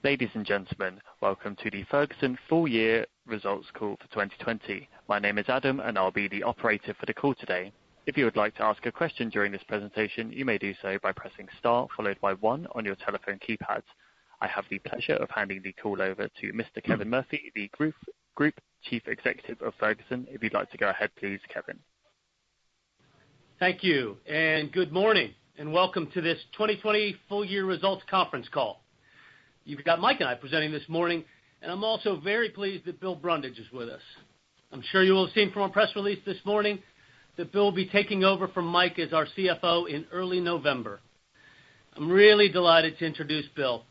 Ladies and gentlemen, welcome to the Ferguson full year results call for 2020. My name is Adam and I'll be the operator for the call today. If you would like to ask a question during this presentation, you may do so by pressing star followed by 1 on your telephone keypad. I have the pleasure of handing the call over to Mr. Kevin Murphy, the Group Chief Executive of Ferguson. If you'd like to go ahead, please, Kevin. Thank you, and good morning, and welcome to this 2020 full year results conference call. You've got Mike and I presenting this morning, and I'm also very pleased that Bill Brundage is with us. I'm sure you will have seen from our press release this morning that Bill will be taking over from Mike as our CFO in early November. I'm really delighted to introduce Bill,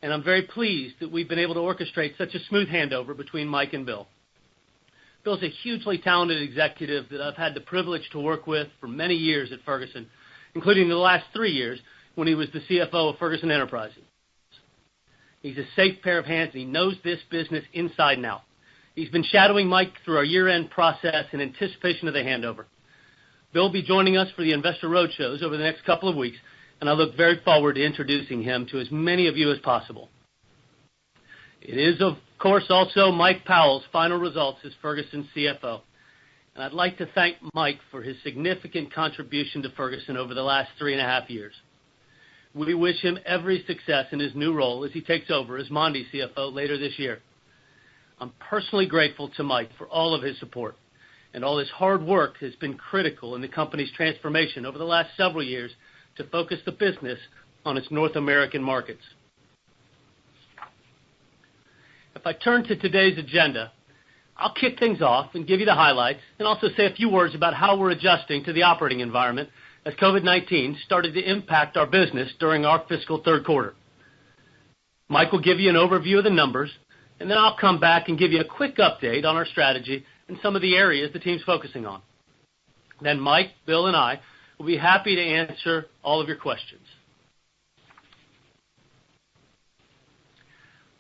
and I'm very pleased that we've been able to orchestrate such a smooth handover between Mike and Bill. Bill's a hugely talented executive that I've had the privilege to work with for many years at Ferguson, including the last 3 years when he was the CFO of Ferguson Enterprises. He's a safe pair of hands, and he knows this business inside and out. He's been shadowing Mike through our year-end process in anticipation of the handover. Bill will be joining us for the investor roadshows over the next couple of weeks, and I look very forward to introducing him to as many of you as possible. It is, of course, also Mike Powell's final results as Ferguson's CFO, and I'd like to thank Mike for his significant contribution to Ferguson over the last 3.5 years. We wish him every success in his new role as he takes over as Mondi CFO later this year. I'm personally grateful to Mike for all of his support, and all his hard work has been critical in the company's transformation over the last several years to focus the business on its North American markets. If I turn to today's agenda, I'll kick things off and give you the highlights and also say a few words about how we're adjusting to the operating environment as COVID-19 started to impact our business during our fiscal third quarter. Mike will give you an overview of the numbers, and then I'll come back and give you a quick update on our strategy and some of the areas the team's focusing on. Then Mike, Bill, and I will be happy to answer all of your questions.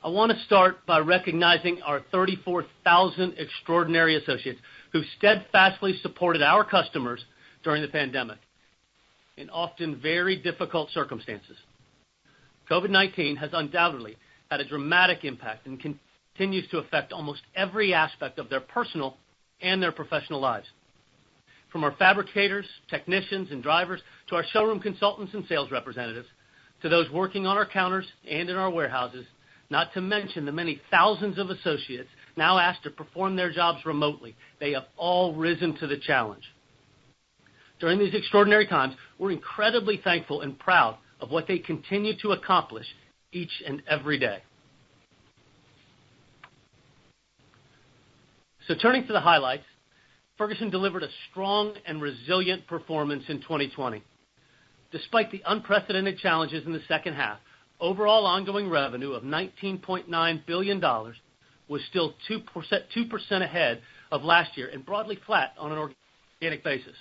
I want to start by recognizing our 34,000 extraordinary associates who steadfastly supported our customers during the pandemic in often very difficult circumstances. COVID-19 has undoubtedly had a dramatic impact and continues to affect almost every aspect of their personal and their professional lives. From our fabricators, technicians, and drivers to our showroom consultants and sales representatives, to those working on our counters and in our warehouses, not to mention the many thousands of associates now asked to perform their jobs remotely. They have all risen to the challenge. During these extraordinary times, we're incredibly thankful and proud of what they continue to accomplish each and every day. So turning to the highlights, Ferguson delivered a strong and resilient performance in 2020. Despite the unprecedented challenges in the second half, overall ongoing revenue of $19.9 billion was still 2% ahead of last year and broadly flat on an organic basis.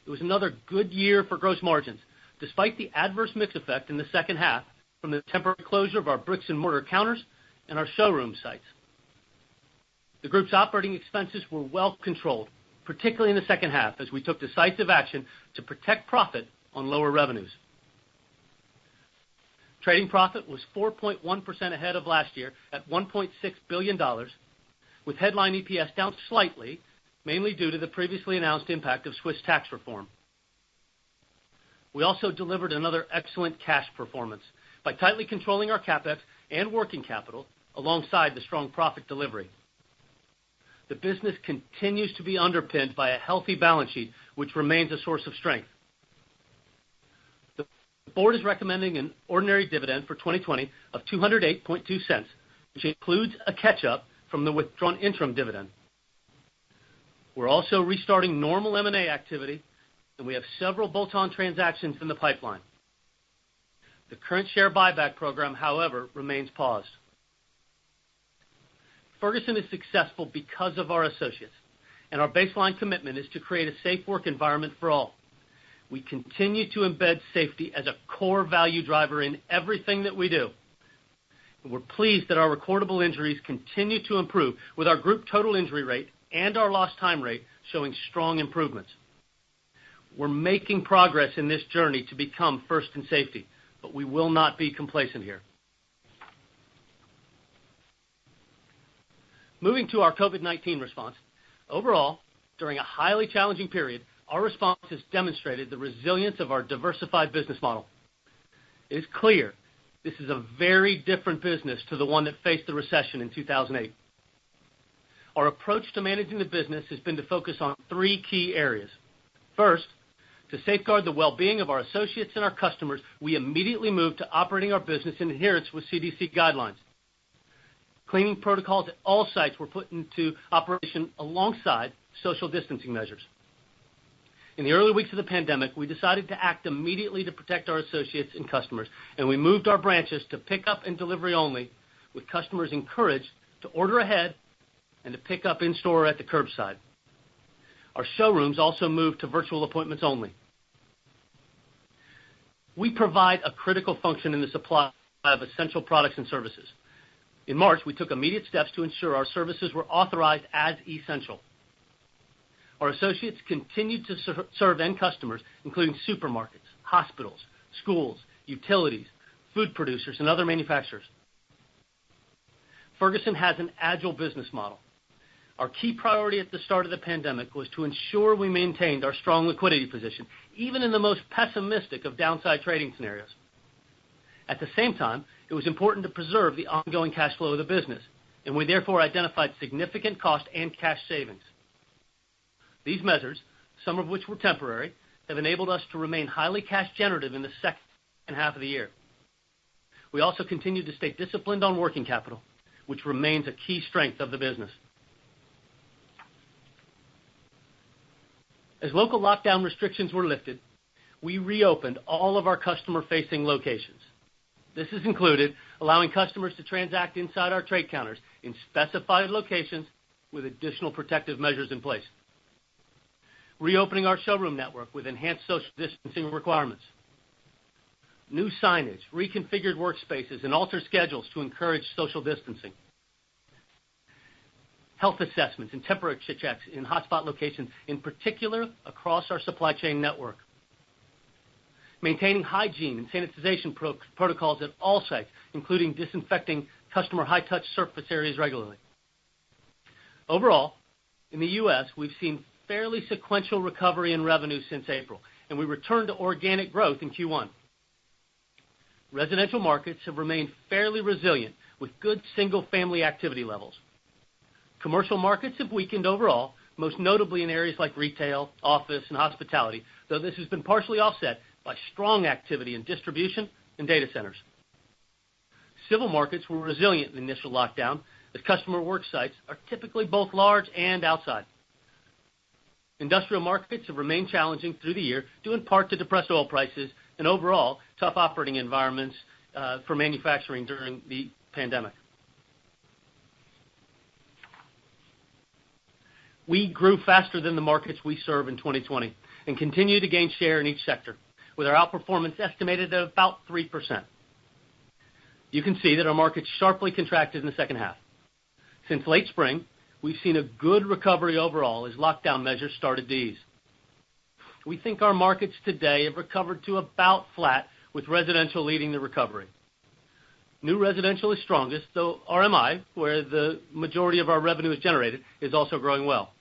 It was another good year for gross margins, despite the adverse mix effect in the second half from the temporary closure of our bricks and mortar counters and our showroom sites. The group's operating expenses were well controlled, particularly in the second half, as we took decisive action to protect profit on lower revenues. Trading profit was 4.1% ahead of last year at $1.6 billion, with headline EPS down slightly, mainly due to the previously announced impact of Swiss tax reform. We also delivered another excellent cash performance by tightly controlling our CapEx and working capital alongside the strong profit delivery. The business continues to be underpinned by a healthy balance sheet, which remains a source of strength. The board is recommending an ordinary dividend for 2020 of 208.2 cents, which includes a catch-up from the withdrawn interim dividend. We're also restarting normal M&A activity, and we have several bolt-on transactions in the pipeline. The current share buyback program, however, remains paused. Ferguson is successful because of our associates, and our baseline commitment is to create a safe work environment for all. We continue to embed safety as a core value driver in everything that we do. And we're pleased that our recordable injuries continue to improve, with our group total injury rate and our lost time rate showing strong improvements. We're making progress in this journey to become first in safety, but we will not be complacent here. Moving to our COVID-19 response, overall, during a highly challenging period, our response has demonstrated the resilience of our diversified business model. It is clear this is a very different business to the one that faced the recession in 2008. Our approach to managing the business has been to focus on three key areas. First, to safeguard the well-being of our associates and our customers, we immediately moved to operating our business in adherence with CDC guidelines. Cleaning protocols at all sites were put into operation alongside social distancing measures. In the early weeks of the pandemic, we decided to act immediately to protect our associates and customers, and we moved our branches to pick up and delivery only, with customers encouraged to order ahead and to pick up in-store or at the curbside. Our showrooms also moved to virtual appointments only. We provide a critical function in the supply of essential products and services. In March, we took immediate steps to ensure our services were authorized as essential. Our associates continued to serve end customers, including supermarkets, hospitals, schools, utilities, food producers, and other manufacturers. Ferguson has an agile business model. Our key priority at the start of the pandemic was to ensure we maintained our strong liquidity position, even in the most pessimistic of downside trading scenarios. At the same time, it was important to preserve the ongoing cash flow of the business, and we therefore identified significant cost and cash savings. These measures, some of which were temporary, have enabled us to remain highly cash generative in the second half of the year. We also continue to stay disciplined on working capital, which remains a key strength of the business. As local lockdown restrictions were lifted, we reopened all of our customer-facing locations. This has included allowing customers to transact inside our trade counters in specified locations with additional protective measures in place. Reopening our showroom network with enhanced social distancing requirements. New signage, reconfigured workspaces, and altered schedules to encourage social distancing. Health assessments and temperature checks in hotspot locations, in particular across our supply chain network. Maintaining hygiene and sanitization protocols at all sites, including disinfecting customer high-touch surface areas regularly. Overall, in the U.S., we've seen fairly sequential recovery in revenue since April, and we returned to organic growth in Q1. Residential markets have remained fairly resilient with good single-family activity levels. Commercial markets have weakened overall, most notably in areas like retail, office, and hospitality, though this has been partially offset by strong activity in distribution and data centers. Civil markets were resilient in the initial lockdown, as customer work sites are typically both large and outside. Industrial markets have remained challenging through the year, due in part to depressed oil prices and overall tough operating environments for manufacturing during the pandemic. We grew faster than the markets we serve in 2020 and continue to gain share in each sector, with our outperformance estimated at about 3%. You can see that our markets sharply contracted in the second half. Since late spring, we've seen a good recovery overall as lockdown measures started to ease. We think our markets today have recovered to about flat, with residential leading the recovery. New residential is strongest, though RMI, where the majority of our revenue is generated, is also growing well.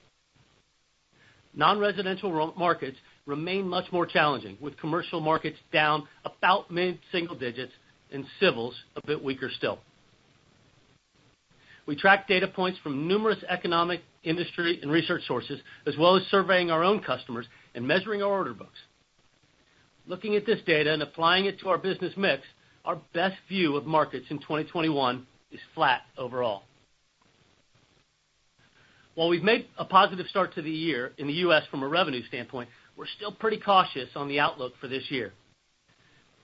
Non-residential markets remain much more challenging, with commercial markets down about mid-single digits and civils a bit weaker still. We track data points from numerous economic, industry, and research sources, as well as surveying our own customers and measuring our order books. Looking at this data and applying it to our business mix, our best view of markets in 2021 is flat overall. While we've made a positive start to the year in the U.S. from a revenue standpoint, we're still pretty cautious on the outlook for this year.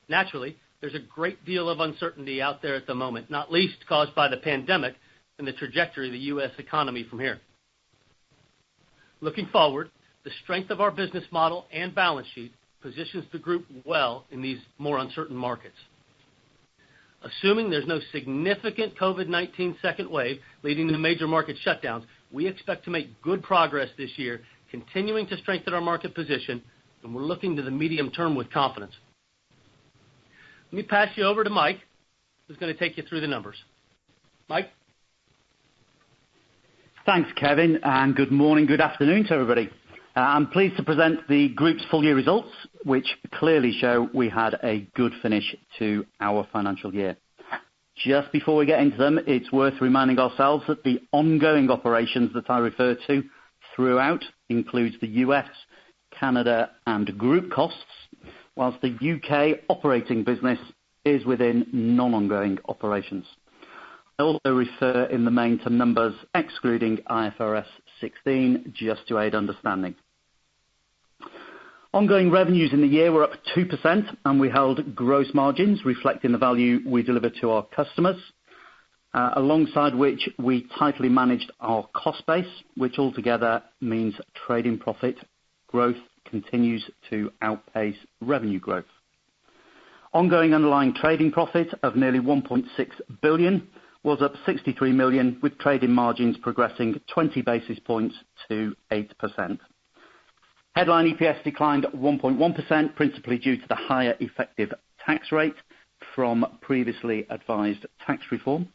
Naturally, there's a great deal of uncertainty out there at the moment, not least caused by the pandemic and the trajectory of the U.S. economy from here. Looking forward, the strength of our business model and balance sheet positions the group well in these more uncertain markets. Assuming there's no significant COVID-19 second wave leading to major market shutdowns, we expect to make good progress this year, continuing to strengthen our market position, and we're looking to the medium term with confidence. Let me pass you over to Mike, who's going to take you through the numbers. Mike? Thanks, Kevin, and good morning, good afternoon to everybody. I'm pleased to present the group's full year results, which clearly show we had a good finish to our financial year. Just before we get into them, it's worth reminding ourselves that the ongoing operations that I refer to throughout includes the US, Canada and group costs, whilst the UK operating business is within non-ongoing operations. I also refer in the main to numbers excluding IFRS 16, just to aid understanding. Ongoing revenues in the year were up 2%, and we held gross margins reflecting the value we deliver to our customers, alongside which we tightly managed our cost base, which altogether means trading profit growth continues to outpace revenue growth. Ongoing underlying trading profit of nearly 1.6 billion was up 63 million, with trading margins progressing 20 basis points to 8%. Headline EPS declined 1.1%, principally due to the higher effective tax rate from previously advised tax reform.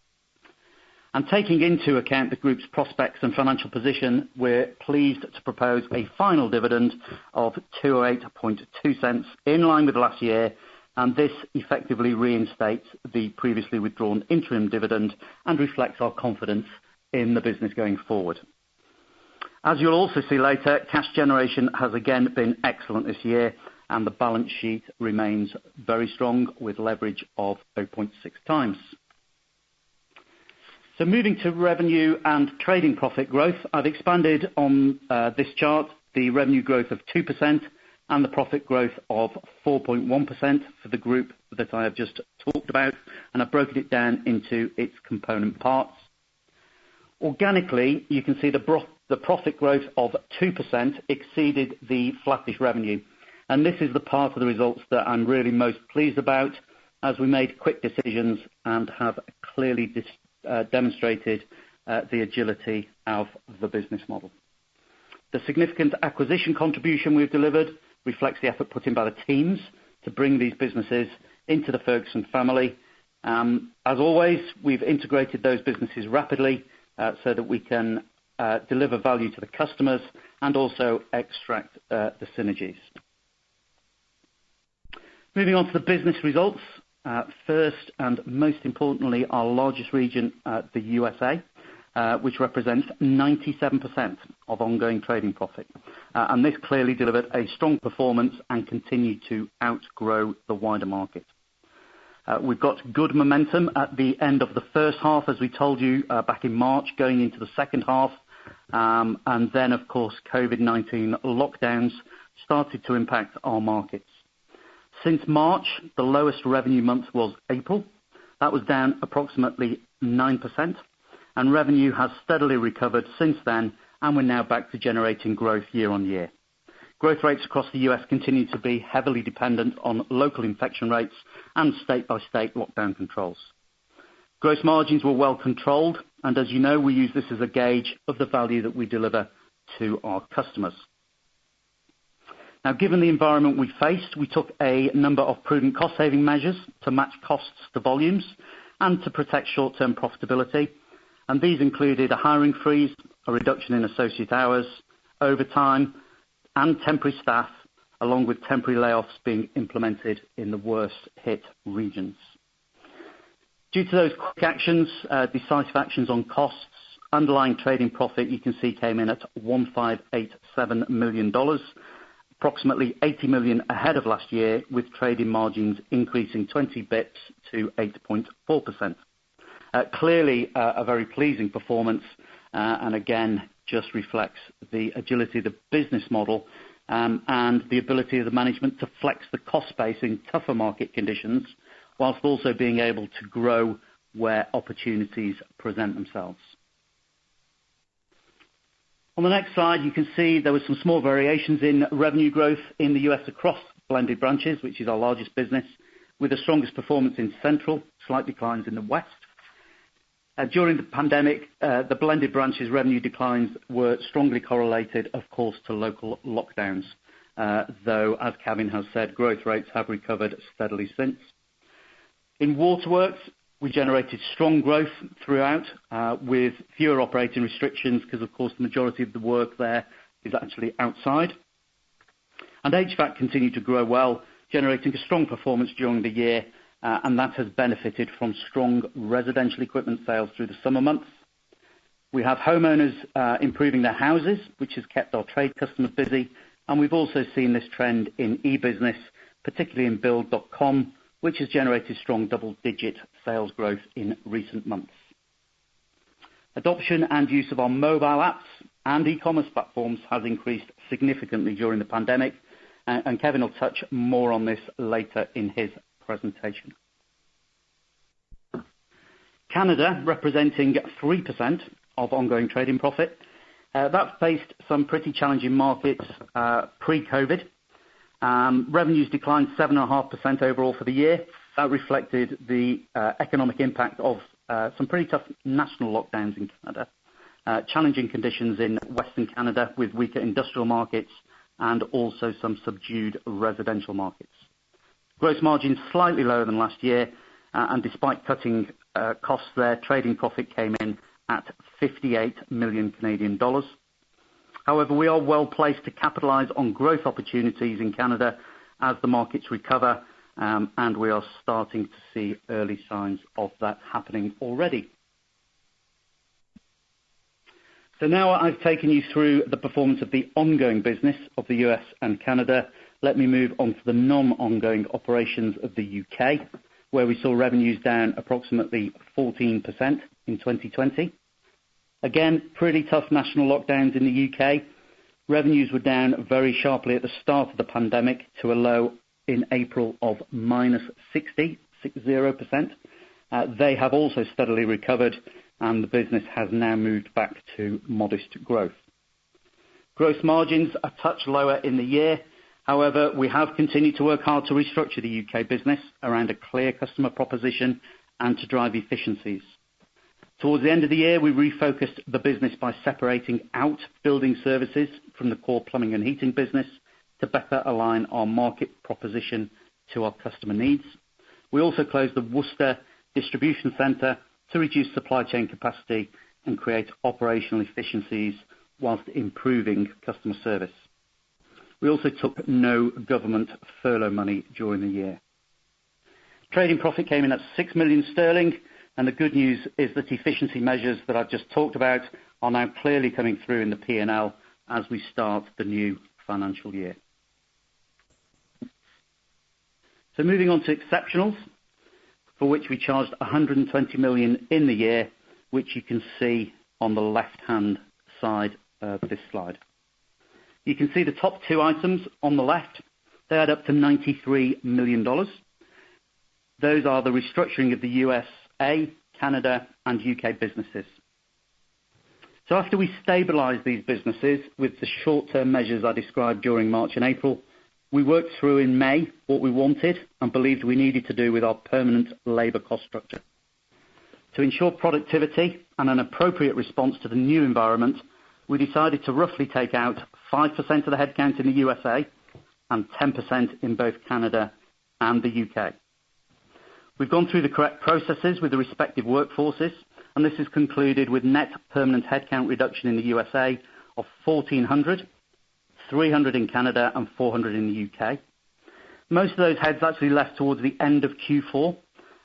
And taking into account the group's prospects and financial position, we're pleased to propose a final dividend of 208.2 cents, in line with last year, and this effectively reinstates the previously withdrawn interim dividend and reflects our confidence in the business going forward. As you'll also see later, cash generation has again been excellent this year, and the balance sheet remains very strong with leverage of 0.6 times. So moving to revenue and trading profit growth, I've expanded on this chart the revenue growth of 2% and the profit growth of 4.1% for the group that I have just talked about, and I've broken it down into its component parts. Organically, you can see the profit growth of 2% exceeded the flattish revenue, and this is the part of the results that I'm really most pleased about, as we made quick decisions and have clearly demonstrated the agility of the business model. The significant acquisition contribution we've delivered reflects the effort put in by the teams to bring these businesses into the Ferguson family. As always, we've integrated those businesses rapidly so that we can deliver value to the customers and also extract the synergies. Moving on to the business results. First and most importantly, our largest region, the USA, which represents 97% of ongoing trading profit. And this clearly delivered a strong performance and continued to outgrow the wider market. We've got good momentum at the end of the first half, as we told you back in March, going into the second half. And then, of course, COVID-19 lockdowns started to impact our markets. Since March, the lowest revenue month was April. That was down approximately 9%, and revenue has steadily recovered since then, and we're now back to generating growth year on year. Growth rates across the US continue to be heavily dependent on local infection rates and state-by-state lockdown controls. Gross margins were well controlled, and as you know, we use this as a gauge of the value that we deliver to our customers. Now, given the environment we faced, we took a number of prudent cost-saving measures to match costs to volumes and to protect short-term profitability. And these included a hiring freeze, a reduction in associate hours, overtime, and temporary staff, along with temporary layoffs being implemented in the worst-hit regions. Due to those quick actions, decisive actions on costs, underlying trading profit, you can see, came in at $1,587 million, approximately 80 million ahead of last year, with trading margins increasing 20 bips to 8.4%. Clearly a very pleasing performance, and again, just reflects the agility of the business model and the ability of the management to flex the cost base in tougher market conditions, whilst also being able to grow where opportunities present themselves. On the next slide, you can see there were some small variations in revenue growth in the US across blended branches, which is our largest business, with the strongest performance in Central, slight declines in the West. During the pandemic, the blended branches revenue declines were strongly correlated, of course, to local lockdowns, though, as Kevin has said, growth rates have recovered steadily since. In Waterworks, we generated strong growth throughout with fewer operating restrictions because, of course, the majority of the work there is actually outside. And HVAC continued to grow well, generating a strong performance during the year, and that has benefited from strong residential equipment sales through the summer months. We have homeowners improving their houses, which has kept our trade customers busy, and we've also seen this trend in e-business, particularly in Build.com, which has generated strong double-digit sales growth in recent months. Adoption and use of our mobile apps and e-commerce platforms has increased significantly during the pandemic, and Kevin will touch more on this later in his presentation. Canada, representing 3% of ongoing trading profit, that faced some pretty challenging markets pre-COVID. Revenues declined 7.5% overall for the year. That reflected the economic impact of some pretty tough national lockdowns in Canada, challenging conditions in Western Canada with weaker industrial markets and also some subdued residential markets. Gross margin slightly lower than last year, and despite cutting costs there, trading profit came in at 58 million Canadian dollars. However, we are well placed to capitalise on growth opportunities in Canada as the markets recover, and we are starting to see early signs of that happening already. So now I've taken you through the performance of the ongoing business of the US and Canada. Let me move on to the non-ongoing operations of the UK, where we saw revenues down approximately 14% in 2020. Again, pretty tough national lockdowns in the UK. Revenues were down very sharply at the start of the pandemic to a low in April of minus 60%. They have also steadily recovered, and the business has now moved back to modest growth. Gross margins a touch lower in the year. However, we have continued to work hard to restructure the UK business around a clear customer proposition and to drive efficiencies. Towards the end of the year, we refocused the business by separating out building services from the core plumbing and heating business to better align our market proposition to our customer needs. We also closed the Worcester distribution centre to reduce supply chain capacity and create operational efficiencies whilst improving customer service. We also took no government furlough money during the year. Trading profit came in at 6 million sterling, and the good news is that efficiency measures that I've just talked about are now clearly coming through in the P&L as we start the new financial year. So moving on to exceptionals, for which we charged 120 million in the year, which you can see on the left-hand side of this slide. You can see the top two items on the left. They add up to $93 million. Those are the restructuring of the USA, Canada, and UK businesses. So after we stabilised these businesses with the short-term measures I described during March and April, we worked through in May what we wanted and believed we needed to do with our permanent labour cost structure. To ensure productivity and an appropriate response to the new environment, we decided to roughly take out 5% of the headcount in the USA and 10% in both Canada and the UK. We've gone through the correct processes with the respective workforces, and this has concluded with net permanent headcount reduction in the USA of 1,400, 300 in Canada and 400 in the UK. Most of those heads actually left towards the end of Q4,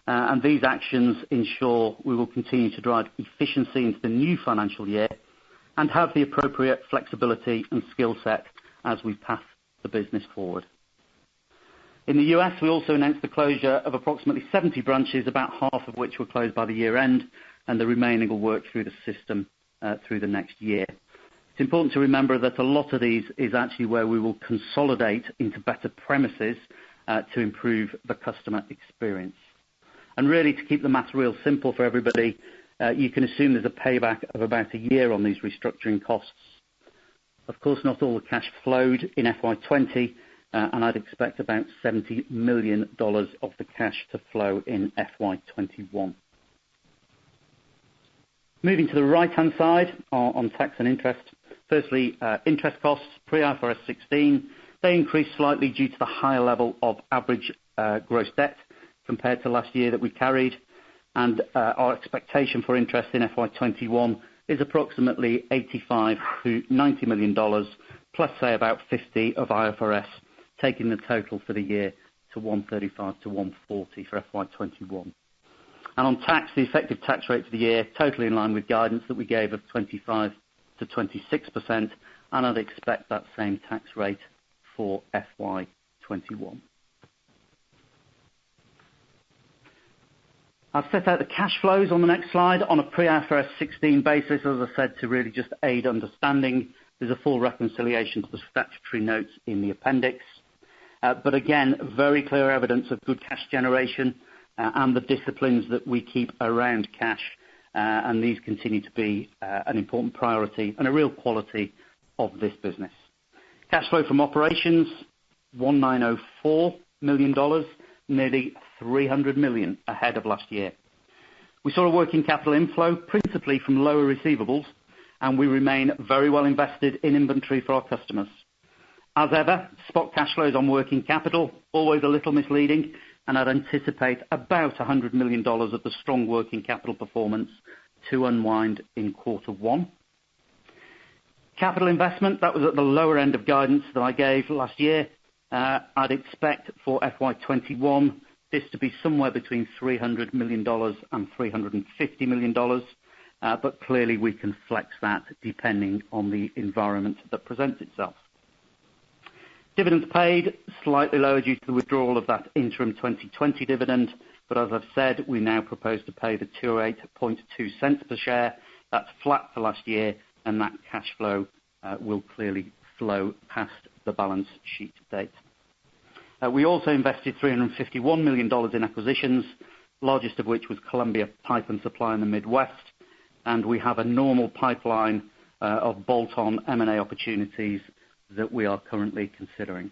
and these actions ensure we will continue to drive efficiency into the new financial year and have the appropriate flexibility and skill set as we path the business forward. In the US, we also announced the closure of approximately 70 branches, about half of which were closed by the year end, and the remaining will work through the system through the next year. It's important to remember that a lot of these is actually where we will consolidate into better premises to improve the customer experience. And really, to keep the math real simple for everybody, you can assume there's a payback of about a year on these restructuring costs. Of course, not all the cash flowed in FY20, and I'd expect about $70 million of the cash to flow in FY21. Moving to the right-hand side on tax and interest. Firstly, interest costs pre-IFRS 16. They increased slightly due to the higher level of average gross debt compared to last year that we carried. and our expectation for interest in FY21 is approximately $85 to $90 million, plus say about 50 of IFRS, taking the total for the year to 135 to 140 for FY21. And on tax, the effective tax rate for the year, totally in line with guidance that we gave of 25 to 26%, and I'd expect that same tax rate for FY21. I've set out the cash flows on the next slide on a pre-IFRS 16 basis, as I said, to really just aid understanding. There's a full reconciliation to the statutory notes in the appendix. But again, very clear evidence of good cash generation and the disciplines that we keep around cash, and these continue to be an important priority and a real quality of this business. Cash flow from operations, $1904 million, nearly $300 million ahead of last year. We saw a working capital inflow, principally from lower receivables, and we remain very well invested in inventory for our customers. As ever, spot cash flows on working capital, always a little misleading, and I'd anticipate about $100 million of the strong working capital performance to unwind in Q1. Capital investment, that was at the lower end of guidance that I gave last year. I'd expect for FY21 this to be somewhere between $300 million and $350 million, but clearly we can flex that depending on the environment that presents itself. Dividends paid, slightly lower due to the withdrawal of that interim 2020 dividend, but as I've said, we now propose to pay the 208.2 cents per share. That's flat for last year, and that cash flow will clearly flow past the balance sheet date. We also invested $351 million in acquisitions, largest of which was Columbia Pipe and Supply in the Midwest, and we have a normal pipeline of bolt-on M&A opportunities that we are currently considering.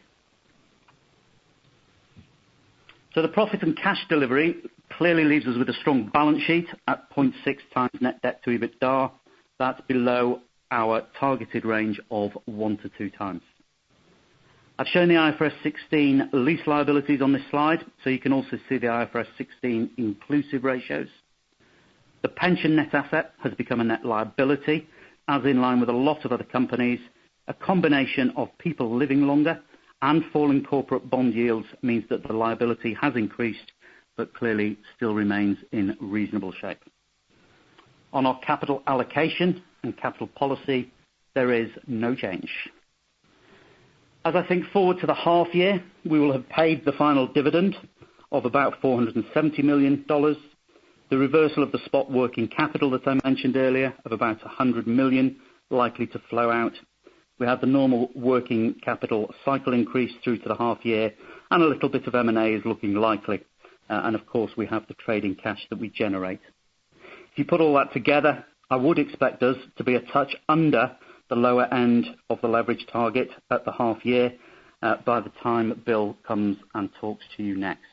So the profit and cash delivery clearly leaves us with a strong balance sheet at 0.6 times net debt to EBITDA. That's below our targeted range of 1 to 2 times. I've shown the IFRS 16 lease liabilities on this slide, so you can also see the IFRS 16 inclusive ratios. The pension net asset has become a net liability, as in line with a lot of other companies. A combination of people living longer and falling corporate bond yields means that the liability has increased, but clearly still remains in reasonable shape. On our capital allocation and capital policy, there is no change. As I think forward to the half year, we will have paid the final dividend of about $470 million. The reversal of the spot working capital that I mentioned earlier of about $100 million likely to flow out. We have the normal working capital cycle increase through to the half year, and a little bit of M&A is looking likely. And of course, we have the trading cash that we generate. If you put all that together, I would expect us to be a touch under the lower end of the leverage target at the half year by the time Bill comes and talks to you next.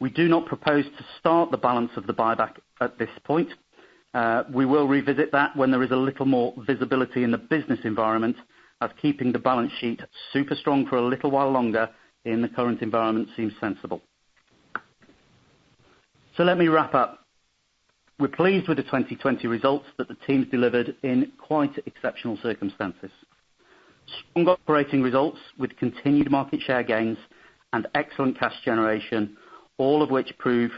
We do not propose to start the balance of the buyback at this point. We will revisit that when there is a little more visibility in the business environment, as keeping the balance sheet super strong for a little while longer in the current environment seems sensible. So let me wrap up. We're pleased with the 2020 results that the teams delivered in quite exceptional circumstances. Strong operating results with continued market share gains and excellent cash generation, all of which prove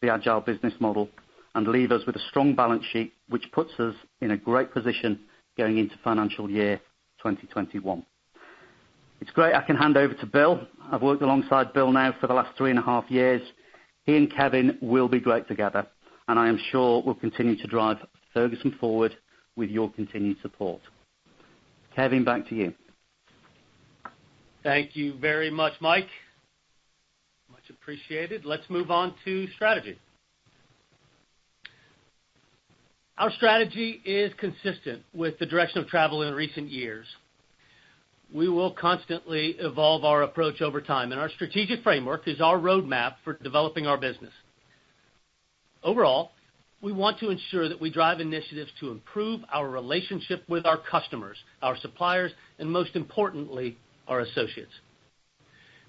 the agile business model and leave us with a strong balance sheet, which puts us in a great position going into financial year 2021. It's great I can hand over to Bill. I've worked alongside Bill now for the last 3.5 years. He and Kevin will be great together, and I am sure we'll continue to drive Ferguson forward with your continued support. Kevin, back to you. Thank you very much, Mike. Much appreciated. Let's move on to strategy. Our strategy is consistent with the direction of travel in recent years. We will constantly evolve our approach over time, and our strategic framework is our roadmap for developing our business. Overall, we want to ensure that we drive initiatives to improve our relationship with our customers, our suppliers, and most importantly, our associates.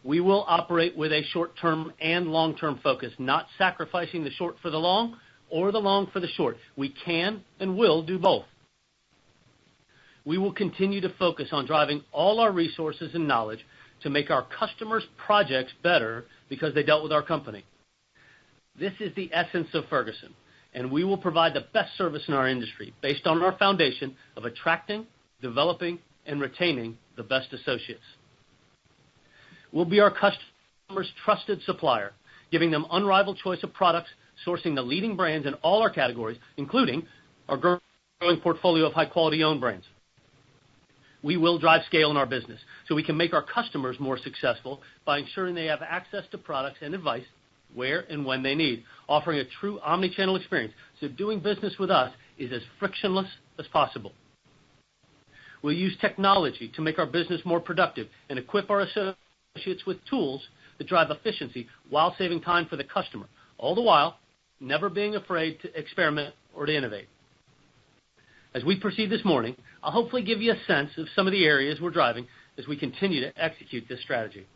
We will operate with a short-term and long-term focus, not sacrificing the short for the long or the long for the short. We can and will do both. We will continue to focus on driving all our resources and knowledge to make our customers' projects better because they dealt with our company. This is the essence of Ferguson, and we will provide the best service in our industry based on our foundation of attracting, developing, and retaining the best associates. We'll be our customers' trusted supplier, giving them unrivaled choice of products, sourcing the leading brands in all our categories, including our growing portfolio of high-quality owned brands. We will drive scale in our business so we can make our customers more successful by ensuring they have access to products and advice where and when they need, offering a true omni-channel experience so doing business with us is as frictionless as possible. We'll use technology to make our business more productive and equip our associates with tools that drive efficiency while saving time for the customer, all the while never being afraid to experiment or to innovate. As we proceed this morning, I'll hopefully give you a sense of some of the areas we're driving as we continue to execute this strategy.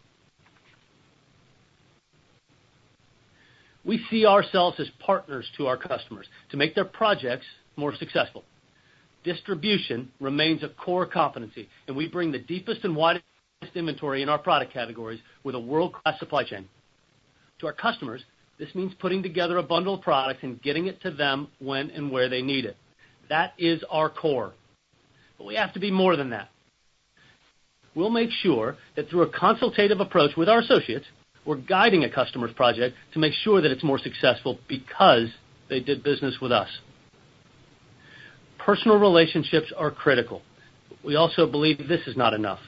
We see ourselves as partners to our customers to make their projects more successful. Distribution remains a core competency, and we bring the deepest and widest inventory in our product categories with a world-class supply chain. To our customers, this means putting together a bundle of products and getting it to them when and where they need it. That is our core. But we have to be more than that. We'll make sure that through a consultative approach with our associates, we're guiding a customer's project to make sure that it's more successful because they did business with us. Personal relationships are critical. We also believe this is not enough.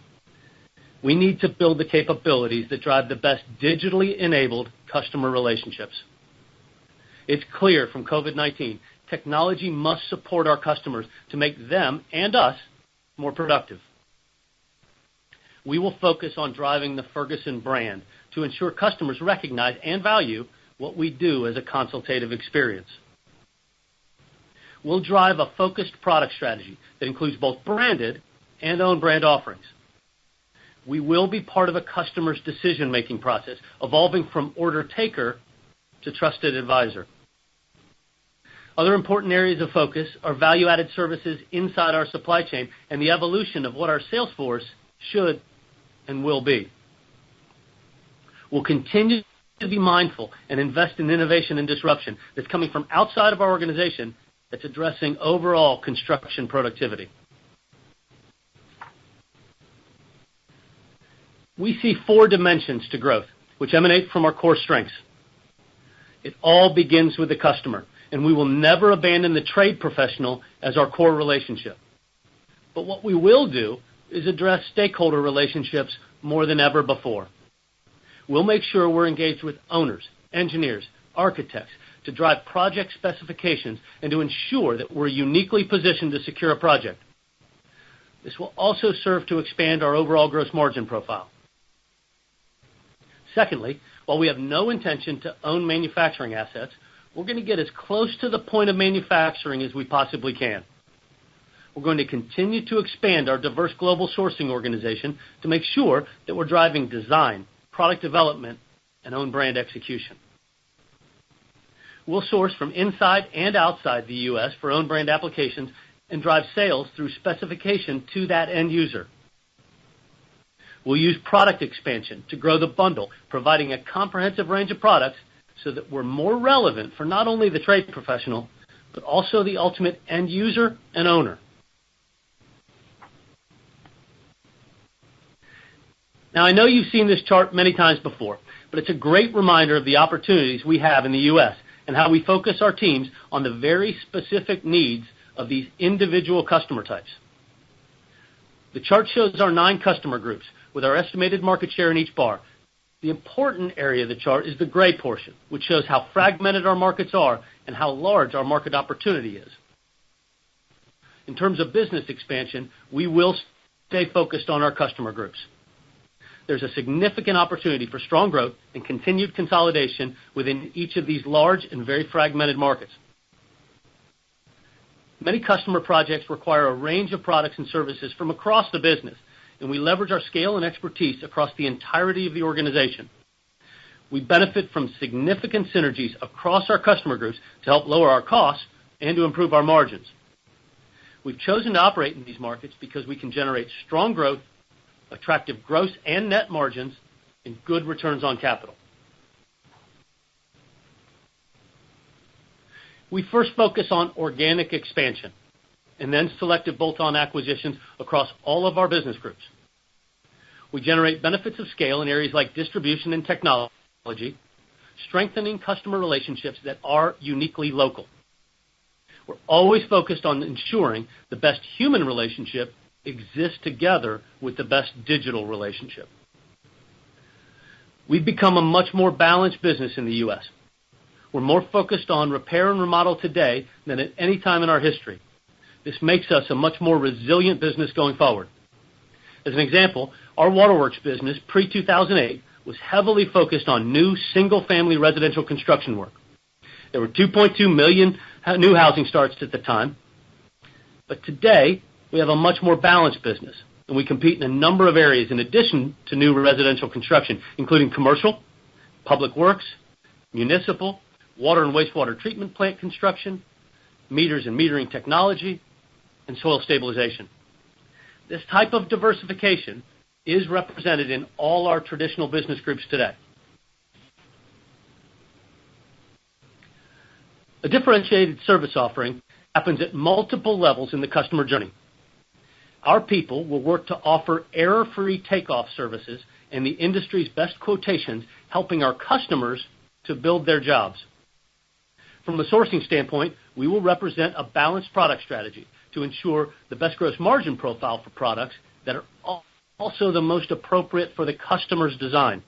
We need to build the capabilities that drive the best digitally enabled customer relationships. It's clear from COVID-19, technology must support our customers to make them and us more productive. We will focus on driving the Ferguson brand to ensure customers recognize and value what we do as a consultative experience. We'll drive a focused product strategy that includes both branded and own brand offerings. We will be part of a customer's decision-making process, evolving from order taker to trusted advisor. Other important areas of focus are value-added services inside our supply chain and the evolution of what our sales force should and will be. We'll continue to be mindful and invest in innovation and disruption that's coming from outside of our organization that's addressing overall construction productivity. We see 4 dimensions to growth, which emanate from our core strengths. It all begins with the customer, and we will never abandon the trade professional as our core relationship. But what we will do is address stakeholder relationships more than ever before. We'll make sure we're engaged with owners, engineers, architects to drive project specifications and to ensure that we're uniquely positioned to secure a project. This will also serve to expand our overall gross margin profile. Secondly, while we have no intention to own manufacturing assets, we're going to get as close to the point of manufacturing as we possibly can. We're going to continue to expand our diverse global sourcing organization to make sure that we're driving design, product development, and own brand execution. We'll source from inside and outside the U.S. for own brand applications and drive sales through specification to that end user. We'll use product expansion to grow the bundle, providing a comprehensive range of products so that we're more relevant for not only the trade professional, but also the ultimate end user and owner. Now, I know you've seen this chart many times before, but it's a great reminder of the opportunities we have in the U.S. and how we focus our teams on the very specific needs of these individual customer types. The chart shows our 9 customer groups with our estimated market share in each bar. The important area of the chart is the gray portion, which shows how fragmented our markets are and how large our market opportunity is. In terms of business expansion, we will stay focused on our customer groups. There's a significant opportunity for strong growth and continued consolidation within each of these large and very fragmented markets. Many customer projects require a range of products and services from across the business, and we leverage our scale and expertise across the entirety of the organization. We benefit from significant synergies across our customer groups to help lower our costs and to improve our margins. We've chosen to operate in these markets because we can generate strong growth, attractive gross and net margins, and good returns on capital. We first focus on organic expansion and then selective bolt-on acquisitions across all of our business groups. We generate benefits of scale in areas like distribution and technology, strengthening customer relationships that are uniquely local. We're always focused on ensuring the best human relationship exists together with the best digital relationship. We've become a much more balanced business in the U.S. We're more focused on repair and remodel today than at any time in our history. This makes us a much more resilient business going forward. As an example, our waterworks business pre-2008 was heavily focused on new single-family residential construction work. There were 2.2 million new housing starts at the time. But today, we have a much more balanced business, and we compete in a number of areas in addition to new residential construction, including commercial, public works, municipal, water and wastewater treatment plant construction, meters and metering technology, and soil stabilization. This type of diversification is represented in all our traditional business groups today. A differentiated service offering happens at multiple levels in the customer journey. Our people will work to offer error-free takeoff services and the industry's best quotations, helping our customers to build their jobs. From a sourcing standpoint, we will represent a balanced product strategy to ensure the best gross margin profile for products that are also the most appropriate for the customer's design.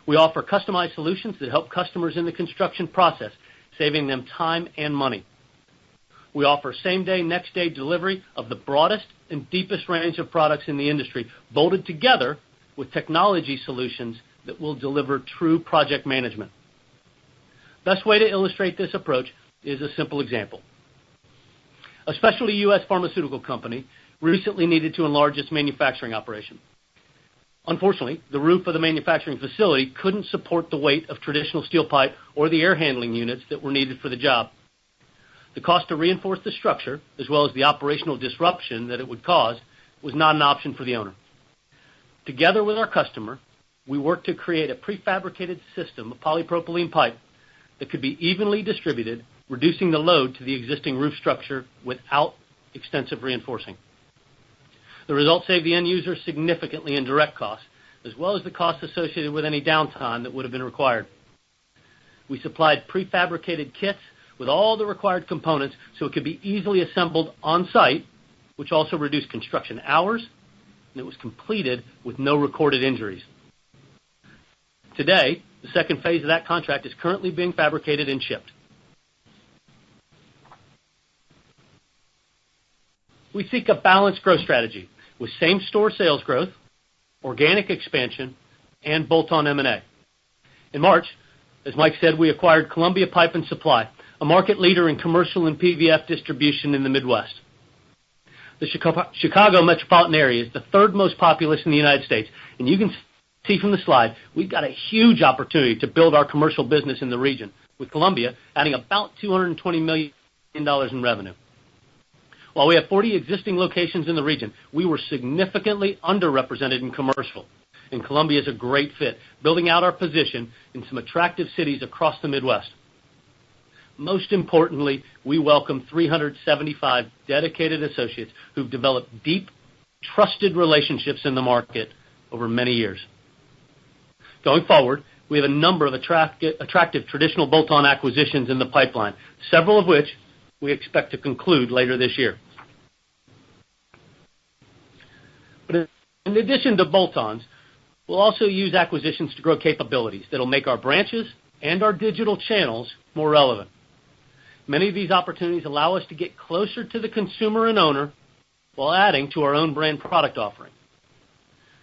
We offer customized solutions that help customers in the construction process, saving them time and money. We offer same-day, next-day delivery of the broadest and deepest range of products in the industry, bolted together with technology solutions that will deliver true project management. Best way to illustrate this approach is a simple example. A specialty U.S. pharmaceutical company recently needed to enlarge its manufacturing operation. Unfortunately, the roof of the manufacturing facility couldn't support the weight of traditional steel pipe or the air handling units that were needed for the job. The cost to reinforce the structure, as well as the operational disruption that it would cause, was not an option for the owner. Together with our customer, we worked to create a prefabricated system of polypropylene pipe that could be evenly distributed, reducing the load to the existing roof structure without extensive reinforcing. The result saved the end user significantly in direct costs, as well as the costs associated with any downtime that would have been required. We supplied prefabricated kits with all the required components so it could be easily assembled on-site, which also reduced construction hours, and it was completed with no recorded injuries. Today, the second phase of that contract is currently being fabricated and shipped. We seek a balanced growth strategy with same-store sales growth, organic expansion, and bolt-on M&A. In March, as Mike said, we acquired Columbia Pipe and Supply, a market leader in commercial and PVF distribution in the Midwest. The Chicago metropolitan area is the third most populous in the United States, and you can see from the slide, we've got a huge opportunity to build our commercial business in the region, with Columbia adding about $220 million in revenue. While we have 40 existing locations in the region, we were significantly underrepresented in commercial, and Columbia is a great fit, building out our position in some attractive cities across the Midwest. Most importantly, we welcome 375 dedicated associates who've developed deep, trusted relationships in the market over many years. Going forward, we have a number of attractive traditional bolt-on acquisitions in the pipeline, several of which we expect to conclude later this year. But in addition to bolt-ons, we'll also use acquisitions to grow capabilities that will make our branches and our digital channels more relevant. Many of these opportunities allow us to get closer to the consumer and owner while adding to our own brand product offering.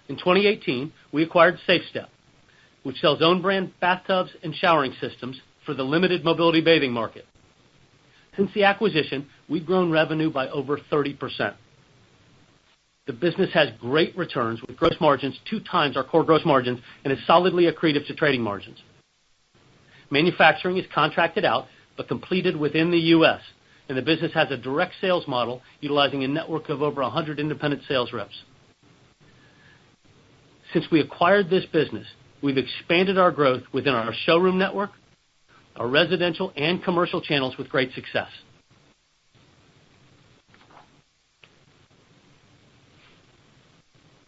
In 2018, we acquired SafeStep, which sells own brand bathtubs and showering systems for the limited mobility bathing market. Since the acquisition, we've grown revenue by over 30%. The business has great returns with gross margins 2 times our core gross margins and is solidly accretive to trading margins. Manufacturing is contracted out but completed within the U.S., and the business has a direct sales model utilizing a network of over 100 independent sales reps. Since we acquired this business, we've expanded our growth within our showroom network, our residential and commercial channels with great success.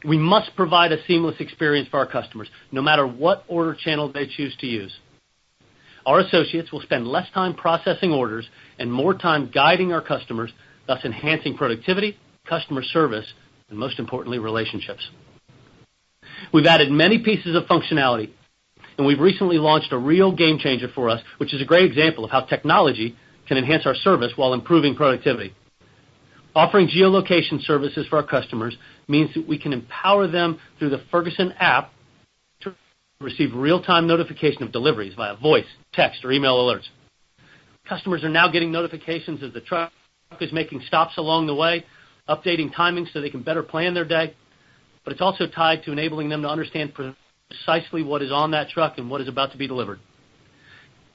We must provide a seamless experience for our customers, no matter what order channel they choose to use. Our associates will spend less time processing orders and more time guiding our customers, thus enhancing productivity, customer service, and most importantly, relationships. We've added many pieces of functionality, and we've recently launched a real game changer for us, which is a great example of how technology can enhance our service while improving productivity. Offering geolocation services for our customers means that we can empower them through the Ferguson app to receive real-time notification of deliveries via voice, text, or email alerts. Customers are now getting notifications as the truck is making stops along the way, updating timings so they can better plan their day, but it's also tied to enabling them to understand precisely what is on that truck and what is about to be delivered.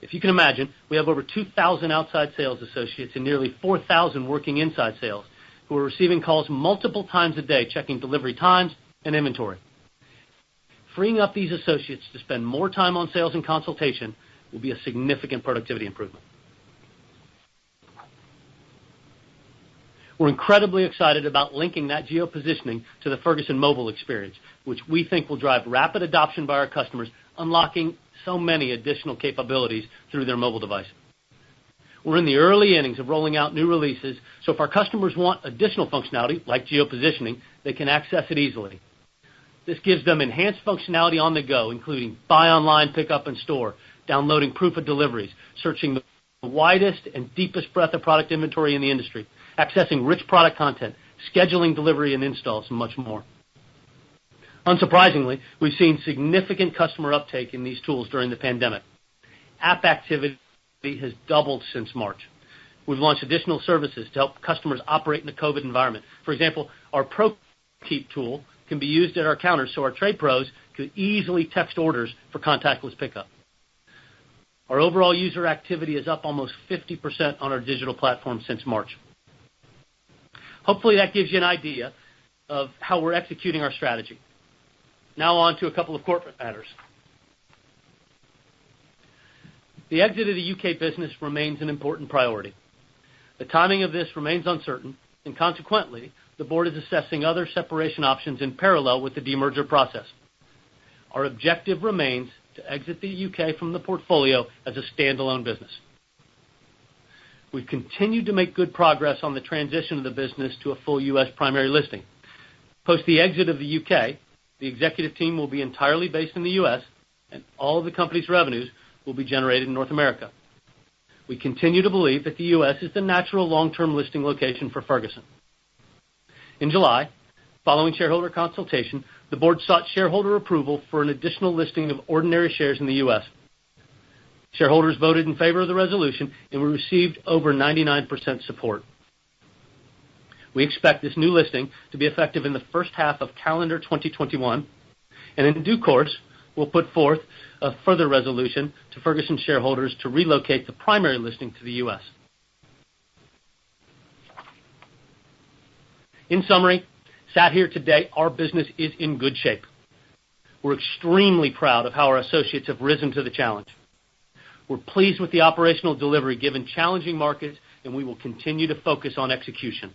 If you can imagine, we have over 2,000 outside sales associates and nearly 4,000 working inside sales who are receiving calls multiple times a day checking delivery times and inventory. Freeing up these associates to spend more time on sales and consultation will be a significant productivity improvement. We're incredibly excited about linking that geo-positioning to the Ferguson mobile experience, which we think will drive rapid adoption by our customers, unlocking so many additional capabilities through their mobile device. We're in the early innings of rolling out new releases, so if our customers want additional functionality, like geo-positioning, they can access it easily. This gives them enhanced functionality on the go, including buy online, pick up in store, downloading proof of deliveries, searching the widest and deepest breadth of product inventory in the industry, accessing rich product content, scheduling delivery and installs, and much more. Unsurprisingly, we've seen significant customer uptake in these tools during the pandemic. App activity has doubled since March. We've launched additional services to help customers operate in a COVID environment. For example, our ProKeep tool can be used at our counters so our trade pros could easily text orders for contactless pickup. Our overall user activity is up almost 50% on our digital platform since March. Hopefully that gives you an idea of how we're executing our strategy. Now on to a couple of corporate matters. The exit of the UK business remains an important priority. The timing of this remains uncertain, and consequently, the board is assessing other separation options in parallel with the demerger process. Our objective remains to exit the UK from the portfolio as a standalone business. We've continued to make good progress on the transition of the business to a full U.S. primary listing. Post the exit of the UK, the executive team will be entirely based in the U.S., and all of the company's revenues will be generated in North America. We continue to believe that the U.S. is the natural long-term listing location for Ferguson. In July, following shareholder consultation, the board sought shareholder approval for an additional listing of ordinary shares in the U.S. Shareholders voted in favor of the resolution, and we received over 99% support. We expect this new listing to be effective in the first half of calendar 2021, and in due course, we'll put forth a further resolution to Ferguson shareholders to relocate the primary listing to the U.S. In summary, sat here today, our business is in good shape. We're extremely proud of how our associates have risen to the challenge. We're pleased with the operational delivery given challenging markets, and we will continue to focus on execution.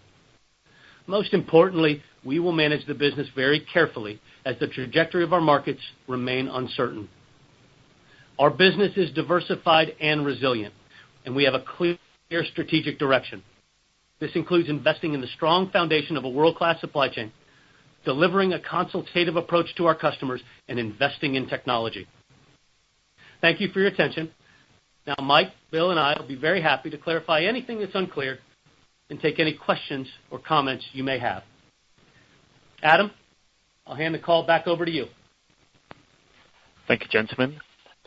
Most importantly, we will manage the business very carefully as the trajectory of our markets remain uncertain. Our business is diversified and resilient, and we have a clear strategic direction. This includes investing in the strong foundation of a world-class supply chain, delivering a consultative approach to our customers, and investing in technology. Thank you for your attention. Now, Mike, Bill, and I will be very happy to clarify anything that's unclear and take any questions or comments you may have. Adam, I'll hand the call back over to you. Thank you, gentlemen.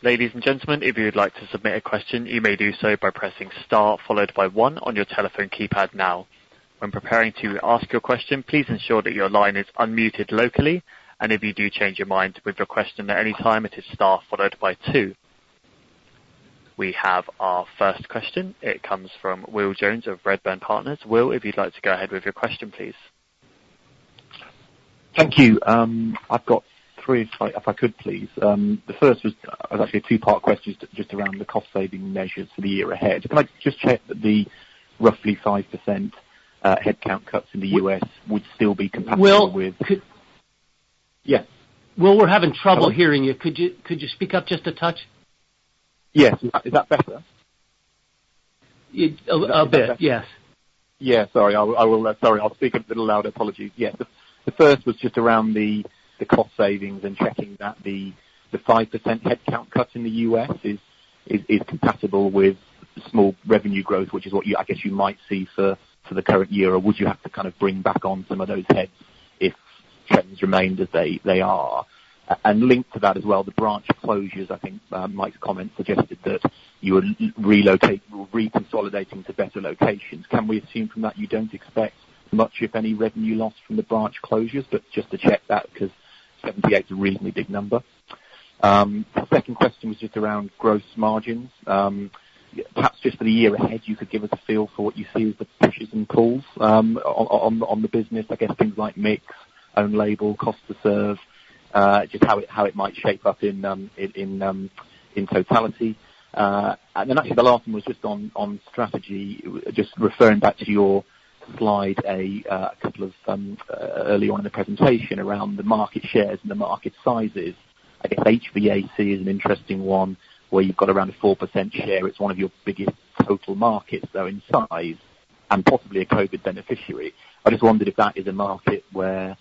Ladies and gentlemen, if you would like to submit a question, you may do so by pressing star followed by 1 on your telephone keypad now. When preparing to ask your question, please ensure that your line is unmuted locally, and if you do change your mind with your question at any time, it is star followed by 2. We have our first question. It comes from Will Jones of Redburn Partners. Will, if you'd like to go ahead with your question, please. Thank you. I've got 3, if I could, please. The first was actually a 2-part question just around the cost-saving measures for the year ahead. Can I just check that the roughly 5% headcount cuts in the US would still be compatible with... Yes. Will, we're having trouble hearing you. Could you speak up just a touch? Yes. Is that better? A bit, yes. Yeah, sorry. I will. Sorry, I'll speak a little louder. Apologies. Yes. The first was just around the cost savings and checking that the 5% headcount cut in the US is compatible with small revenue growth, which is what I guess you might see for the current year, or would you have to kind of bring back on some of those heads if trends remained as they are? And linked to that as well, the branch closures, I think Mike's comment suggested that you were reconsolidating to better locations. Can we assume from that you don't expect much, if any, revenue loss from the branch closures? But just to check that, because 78 is a reasonably big number. The second question was just around gross margins. Perhaps just for the year ahead, you could give us a feel for what you see as the pushes and pulls on the business. I guess things like mix, own label, cost to serve, just how it might shape up in totality. And then actually the last one was just on strategy, just referring back to your slide a couple of early on in the presentation around the market shares and the market sizes. I guess HVAC is an interesting one where you've got around a 4% share. It's one of your biggest total markets, though, in size, and possibly a COVID beneficiary. I just wondered if that is a market where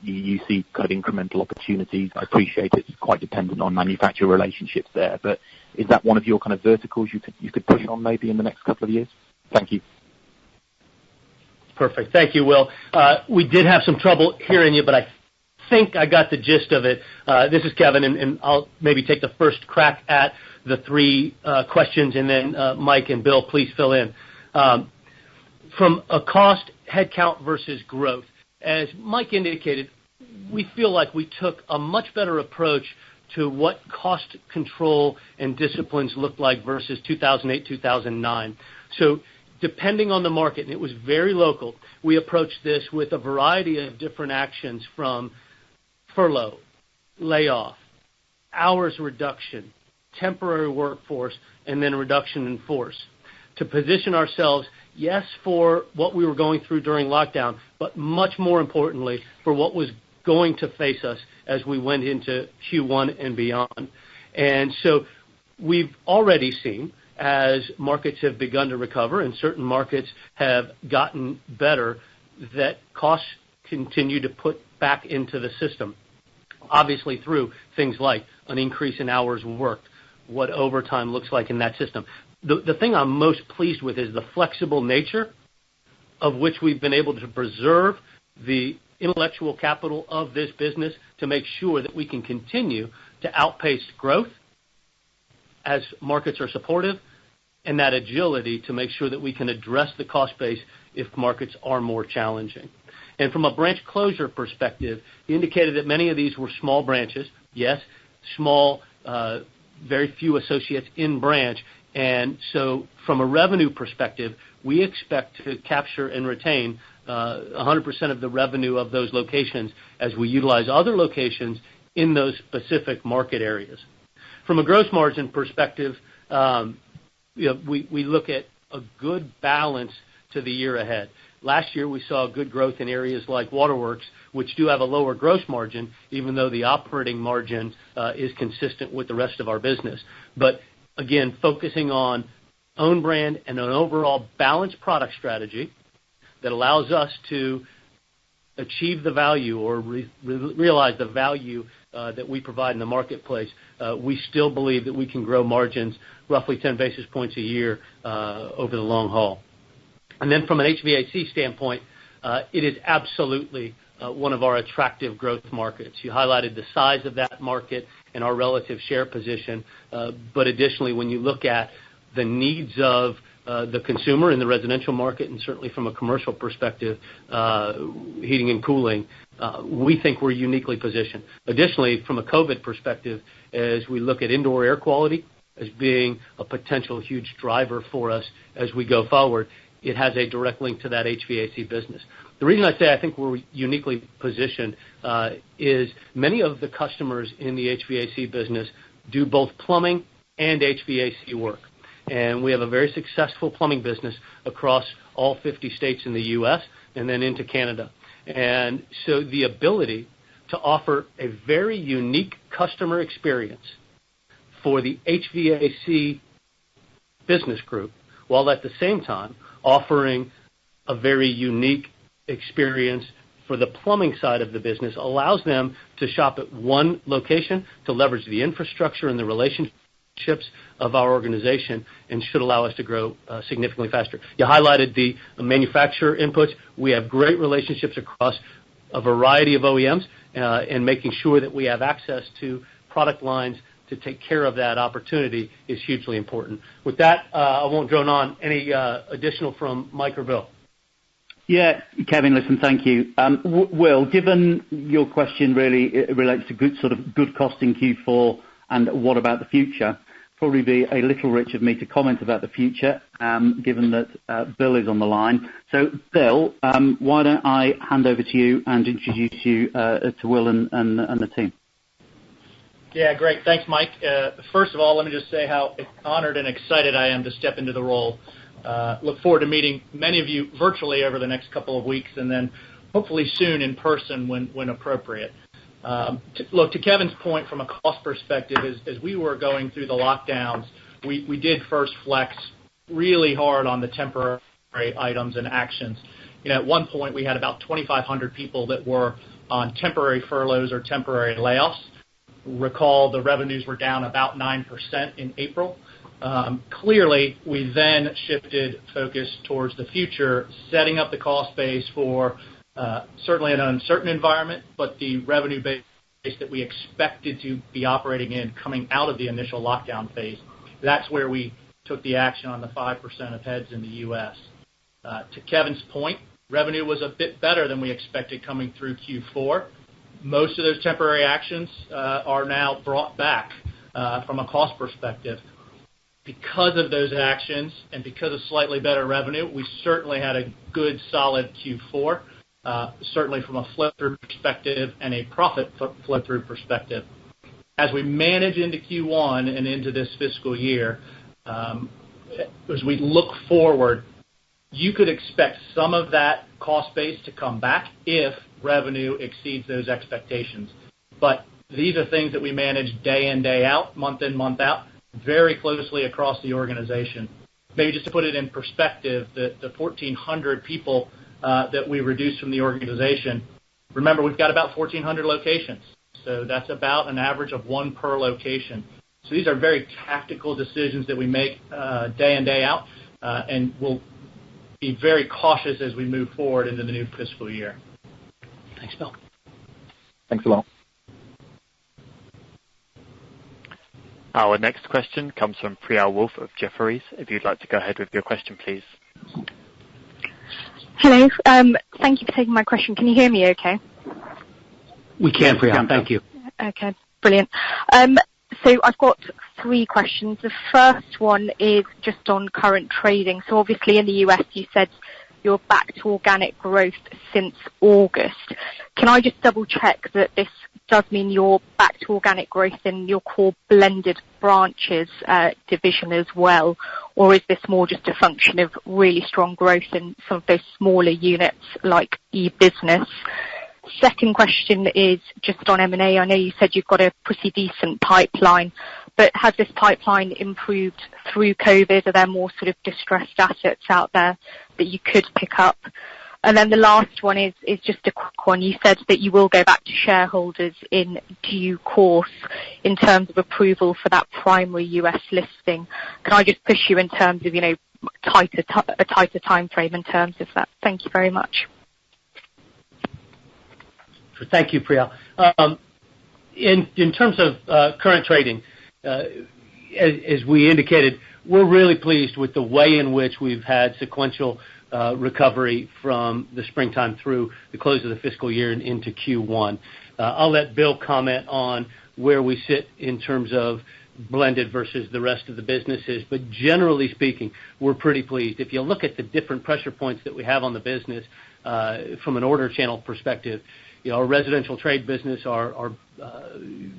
you see kind of incremental opportunities. I appreciate it's quite dependent on manufacturer relationships there, but is that one of your kind of verticals you could push on maybe in the next couple of years? Thank you. Perfect. Thank you, Will. We did have some trouble hearing you, but I think I got the gist of it. This is Kevin, and I'll maybe take the first crack at the 3 questions, and then Mike and Bill, please fill in. From a cost, headcount versus growth, as Mike indicated, we feel like we took a much better approach to what cost control and disciplines looked like versus 2008, 2009. So depending on the market, and it was very local, we approached this with a variety of different actions from furlough, layoff, hours reduction, temporary workforce, and then reduction in force to position ourselves, yes, for what we were going through during lockdown, but much more importantly, for what was going to face us as we went into Q1 and beyond. And so we've already seen, as markets have begun to recover and certain markets have gotten better, that costs continue to put back into the system, obviously through things like an increase in hours worked, what overtime looks like in that system. The thing I'm most pleased with is the flexible nature of which we've been able to preserve the intellectual capital of this business to make sure that we can continue to outpace growth as markets are supportive, and that agility to make sure that we can address the cost base if markets are more challenging. And from a branch closure perspective, you indicated that many of these were small branches. Yes, small, very few associates in branch. And so from a revenue perspective, we expect to capture and retain 100% of the revenue of those locations as we utilize other locations in those specific market areas. From a gross margin perspective, we look at a good balance to the year ahead. Last year, we saw good growth in areas like Waterworks, which do have a lower gross margin, even though the operating margin is consistent with the rest of our business. But again, focusing on own brand and an overall balanced product strategy that allows us to achieve the value or realize the value that we provide in the marketplace, we still believe that we can grow margins roughly 10 basis points a year over the long haul. And then from an HVAC standpoint, it is absolutely one of our attractive growth markets. You highlighted the size of that market and our relative share position, but additionally, when you look at the needs of the consumer in the residential market, and certainly from a commercial perspective, heating and cooling, we think we're uniquely positioned. Additionally, from a COVID perspective, as we look at indoor air quality as being a potential huge driver for us as we go forward, it has a direct link to that HVAC business. The reason I say I think we're uniquely positioned is many of the customers in the HVAC business do both plumbing and HVAC work. And we have a very successful plumbing business across all 50 states in the U.S. and then into Canada. And so the ability to offer a very unique customer experience for the HVAC business group, while at the same time offering a very unique experience for the plumbing side of the business, allows them to shop at one location, to leverage the infrastructure and the relationships of our organization, and should allow us to grow significantly faster. You highlighted the manufacturer inputs. We have great relationships across a variety of OEMs, and making sure that we have access to product lines to take care of that opportunity is hugely important. With that, I won't drone on. Any additional from Mike or Bill? Yeah, Kevin, listen, thank you. Will, given your question really relates to good cost in Q4 and what about the future, probably be a little rich of me to comment about the future, given that Bill is on the line. So, Bill, why don't I hand over to you and introduce you to Will and the team. Yeah, great. Thanks, Mike. First of all, let me just say how honored and excited I am to step into the role. Look forward to meeting many of you virtually over the next couple of weeks, and then hopefully soon in person when appropriate. To Kevin's point, from a cost perspective, as we were going through the lockdowns, we did first flex really hard on the temporary items and actions. At one point, we had about 2,500 people that were on temporary furloughs or temporary layoffs. Recall the revenues were down about 9% in April. Clearly, we then shifted focus towards the future, setting up the cost base for certainly an uncertain environment, but the revenue base that we expected to be operating in coming out of the initial lockdown phase. That's where we took the action on the 5% of heads in the U.S. To Kevin's point, revenue was a bit better than we expected coming through Q4. Most of those temporary actions are now brought back from a cost perspective. Because of those actions and because of slightly better revenue, we certainly had a good, solid Q4, certainly from a flow-through perspective and a profit flow-through perspective. As we manage into Q1 and into this fiscal year, as we look forward, you could expect some of that cost base to come back if revenue exceeds those expectations. But these are things that we manage day in, day out, month in, month out, very closely across the organization. Maybe just to put it in perspective, the 1,400 people that we reduced from the organization, remember, we've got about 1,400 locations. So that's about an average of one per location. So these are very tactical decisions that we make day in, day out, and we'll be very cautious as we move forward into the new fiscal year. Thanks, Bill. Thanks a lot. Our next question comes from Priyal Wolf of Jefferies. If you'd like to go ahead with your question, please. Hello. Thank you for taking my question. Can you hear me okay? We can, Priyal. Thank you. Okay, brilliant. So I've got three questions. The first one is just on current trading. So obviously in the US, you said you're back to organic growth since August. Can I just double check that this does mean you're back to organic growth in your core blended branches division as well, or is this more just a function of really strong growth in some of those smaller units like e-business? Second question is just on M&A. I know you said you've got a pretty decent pipeline, but has this pipeline improved through COVID? Are there more sort of distressed assets out there that you could pick up? And then the last one is just a quick one. You said that you will go back to shareholders in due course in terms of approval for that primary US listing. Can I just push you in terms of, a tighter time frame in terms of that? Thank you very much. Thank you, Priyal. In terms of current trading, as we indicated, we're really pleased with the way in which we've had sequential recovery from the springtime through the close of the fiscal year and into Q1. I'll let Bill comment on where we sit in terms of blended versus the rest of the businesses, but generally speaking, we're pretty pleased. If you look at the different pressure points that we have on the business from an order channel perspective, our residential trade business, our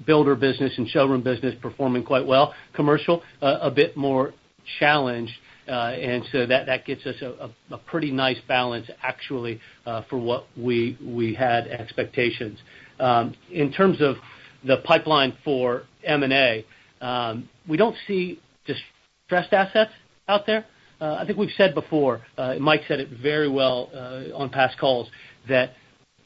builder business and showroom business performing quite well. Commercial, a bit more challenged, and so that gets us a pretty nice balance actually for what we had expectations. In terms of the pipeline for M&A, we don't see distressed assets out there. I think we've said before, Mike said it very well on past calls, that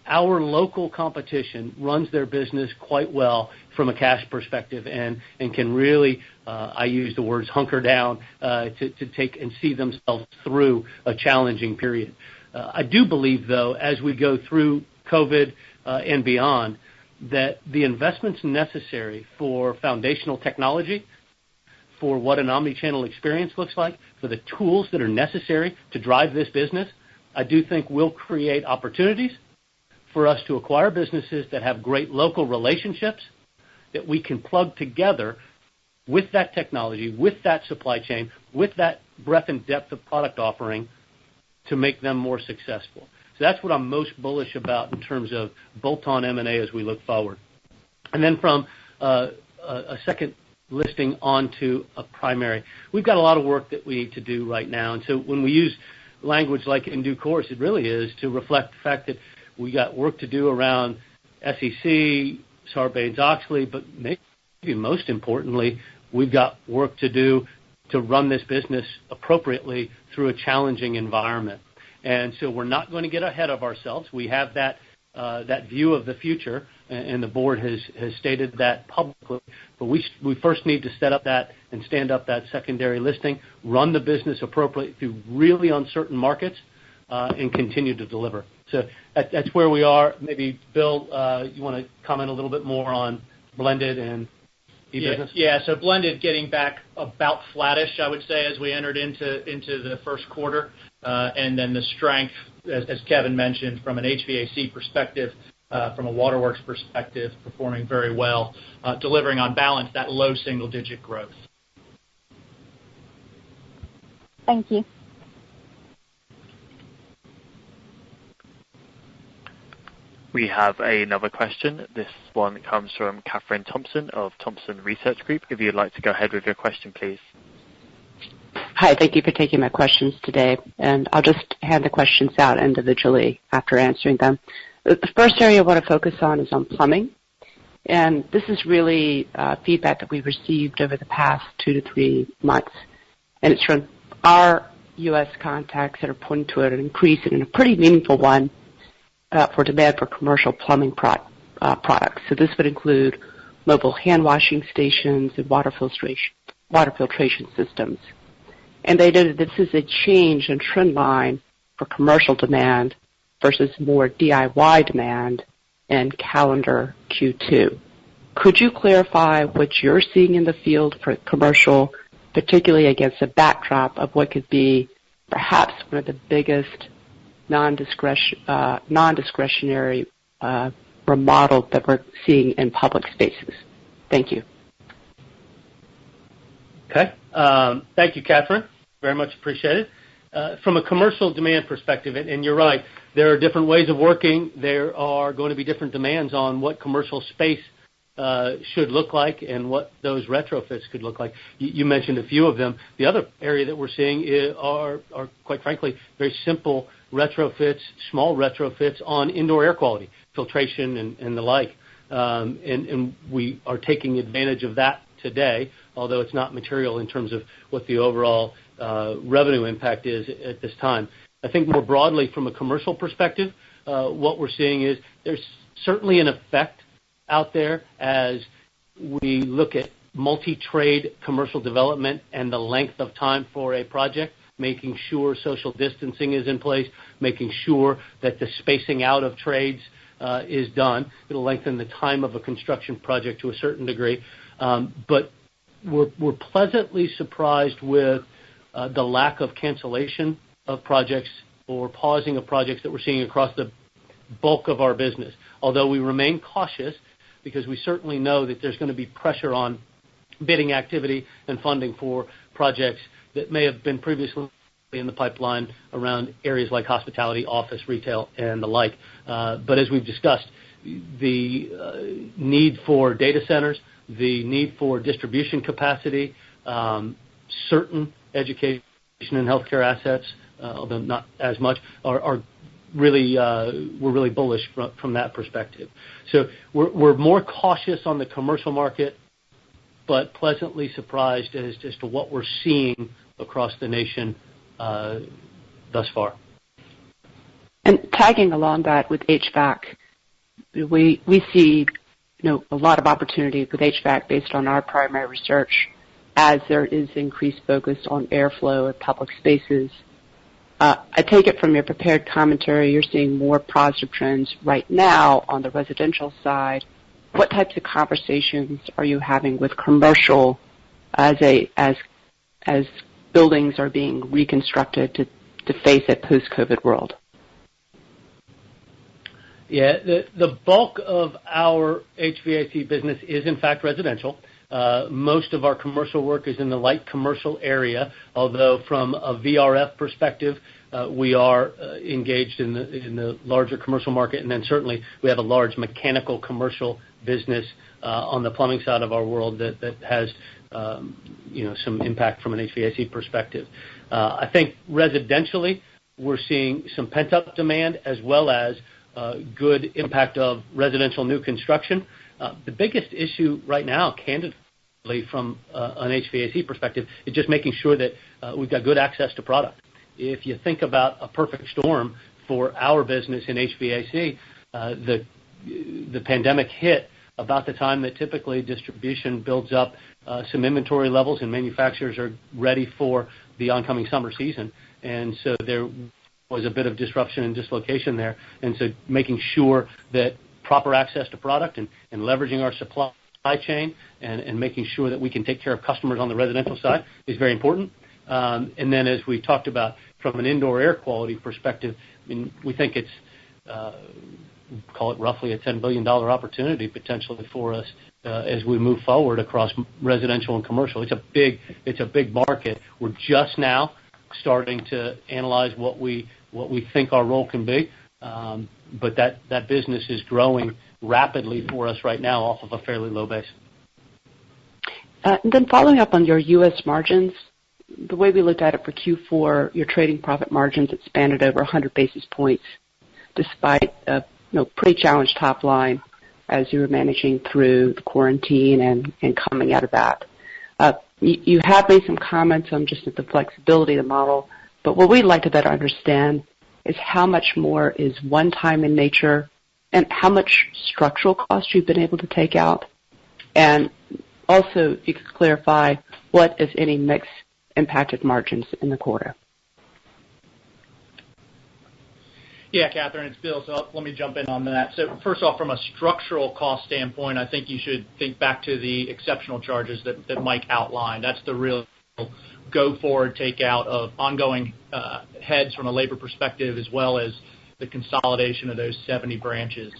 our local competition runs their business quite well from a cash perspective and can really, I use the words hunker down to take and see themselves through a challenging period. I do believe, though, as we go through COVID and beyond, that the investments necessary for foundational technology, for what an omnichannel experience looks like, for the tools that are necessary to drive this business, I do think will create opportunities for us to acquire businesses that have great local relationships that we can plug together with that technology, with that supply chain, with that breadth and depth of product offering to make them more successful. So that's what I'm most bullish about in terms of bolt-on M&A as we look forward. And then from a second listing onto a primary, we've got a lot of work that we need to do right now. And so when we use language like in due course, it really is to reflect the fact that we got work to do around SEC, Sarbanes-Oxley, but maybe most importantly, we've got work to do to run this business appropriately through a challenging environment. And so we're not going to get ahead of ourselves. We have that view of the future, and the board has stated that publicly. But we first need to set up that and stand up that secondary listing, run the business appropriately through really uncertain markets, and continue to deliver. So that's where we are. Maybe, Bill, you want to comment a little bit more on blended and e-business? Yeah, so blended getting back about flattish, I would say, as we entered into the first quarter. And then the strength, as Kevin mentioned, from an HVAC perspective, from a waterworks perspective, performing very well, delivering on balance that low single-digit growth. Thank you. We have another question. This one comes from Catherine Thompson of Thompson Research Group. If you'd like to go ahead with your question, please. Hi, thank you for taking my questions today. And I'll just hand the questions out individually after answering them. The first area I want to focus on is on plumbing. And this is really feedback that we've received over the past 2 to 3 months. And it's from our U.S. contacts that are pointing to an increase in a pretty meaningful one for demand for commercial plumbing products. So this would include mobile hand washing stations and water filtration systems. And they noted this is a change in trend line for commercial demand versus more DIY demand in calendar Q2. Could you clarify what you're seeing in the field for commercial, particularly against a backdrop of what could be perhaps one of the biggest non-discretionary remodels that we're seeing in public spaces? Thank you. Okay. Thank you, Catherine. Very much appreciated. From a commercial demand perspective, and you're right, there are different ways of working. There are going to be different demands on what commercial space should look like and what those retrofits could look like. You mentioned a few of them. The other area that we're seeing are quite frankly, very simple retrofits, small retrofits on indoor air quality, filtration and the like. And we are taking advantage of that today, although it's not material in terms of what the overall revenue impact is at this time. I think more broadly from a commercial perspective, what we're seeing is there's certainly an effect out there as we look at multi-trade commercial development and the length of time for a project, making sure social distancing is in place, making sure that the spacing out of trades is done. It'll lengthen the time of a construction project to a certain degree. But we're pleasantly surprised with the lack of cancellation of projects or pausing of projects that we're seeing across the bulk of our business. Although we remain cautious because we certainly know that there's going to be pressure on bidding activity and funding for projects that may have been previously in the pipeline around areas like hospitality, office, retail, and the like. But as we've discussed, the need for data centers, the need for distribution capacity, certain education and healthcare assets, although not as much, are really we're really bullish from that perspective. So we're more cautious on the commercial market, but pleasantly surprised as to what we're seeing across the nation thus far. And tagging along that with HVAC, we see a lot of opportunity with HVAC based on our primary research, as there is increased focus on airflow at public spaces. I take it from your prepared commentary you're seeing more positive trends right now on the residential side. What types of conversations are you having with commercial as buildings are being reconstructed to face a post-COVID world? Yeah, the bulk of our HVAC business is in fact residential. Most of our commercial work is in the light commercial area, although from a VRF perspective, we are engaged in the larger commercial market, and then certainly we have a large mechanical commercial business on the plumbing side of our world that has some impact from an HVAC perspective. I think residentially we're seeing some pent-up demand as well as good impact of residential new construction. The biggest issue right now, candidly, from an HVAC perspective, is just making sure that we've got good access to product. If you think about a perfect storm for our business in HVAC, the pandemic hit about the time that typically distribution builds up some inventory levels and manufacturers are ready for the oncoming summer season. And so there was a bit of disruption and dislocation there. And so making sure that proper access to product and leveraging our supply chain and making sure that we can take care of customers on the residential side is very important. And then as we talked about from an indoor air quality perspective, I mean, we think it's, call it roughly a $10 billion opportunity potentially for us as we move forward across residential and commercial. It's a big market. We're just now starting to analyze what we think our role can be. But that business is growing rapidly for us right now off of a fairly low base. And then following up on your U.S. margins, the way we looked at it for Q4, your trading profit margins expanded over 100 basis points despite a pretty challenged top line as you were managing through the quarantine and coming out of that. You have made some comments on just the flexibility of the model, but what we'd like to better understand is how much more is one-time in nature and how much structural cost you've been able to take out. And also, if you could clarify what, if any, mix impacted margins in the quarter. Yeah, Catherine, it's Bill, so let me jump in on that. So first off, from a structural cost standpoint, I think you should think back to the exceptional charges that Mike outlined. That's the real go-forward takeout of ongoing heads from a labor perspective as well as the consolidation of those 70 branches.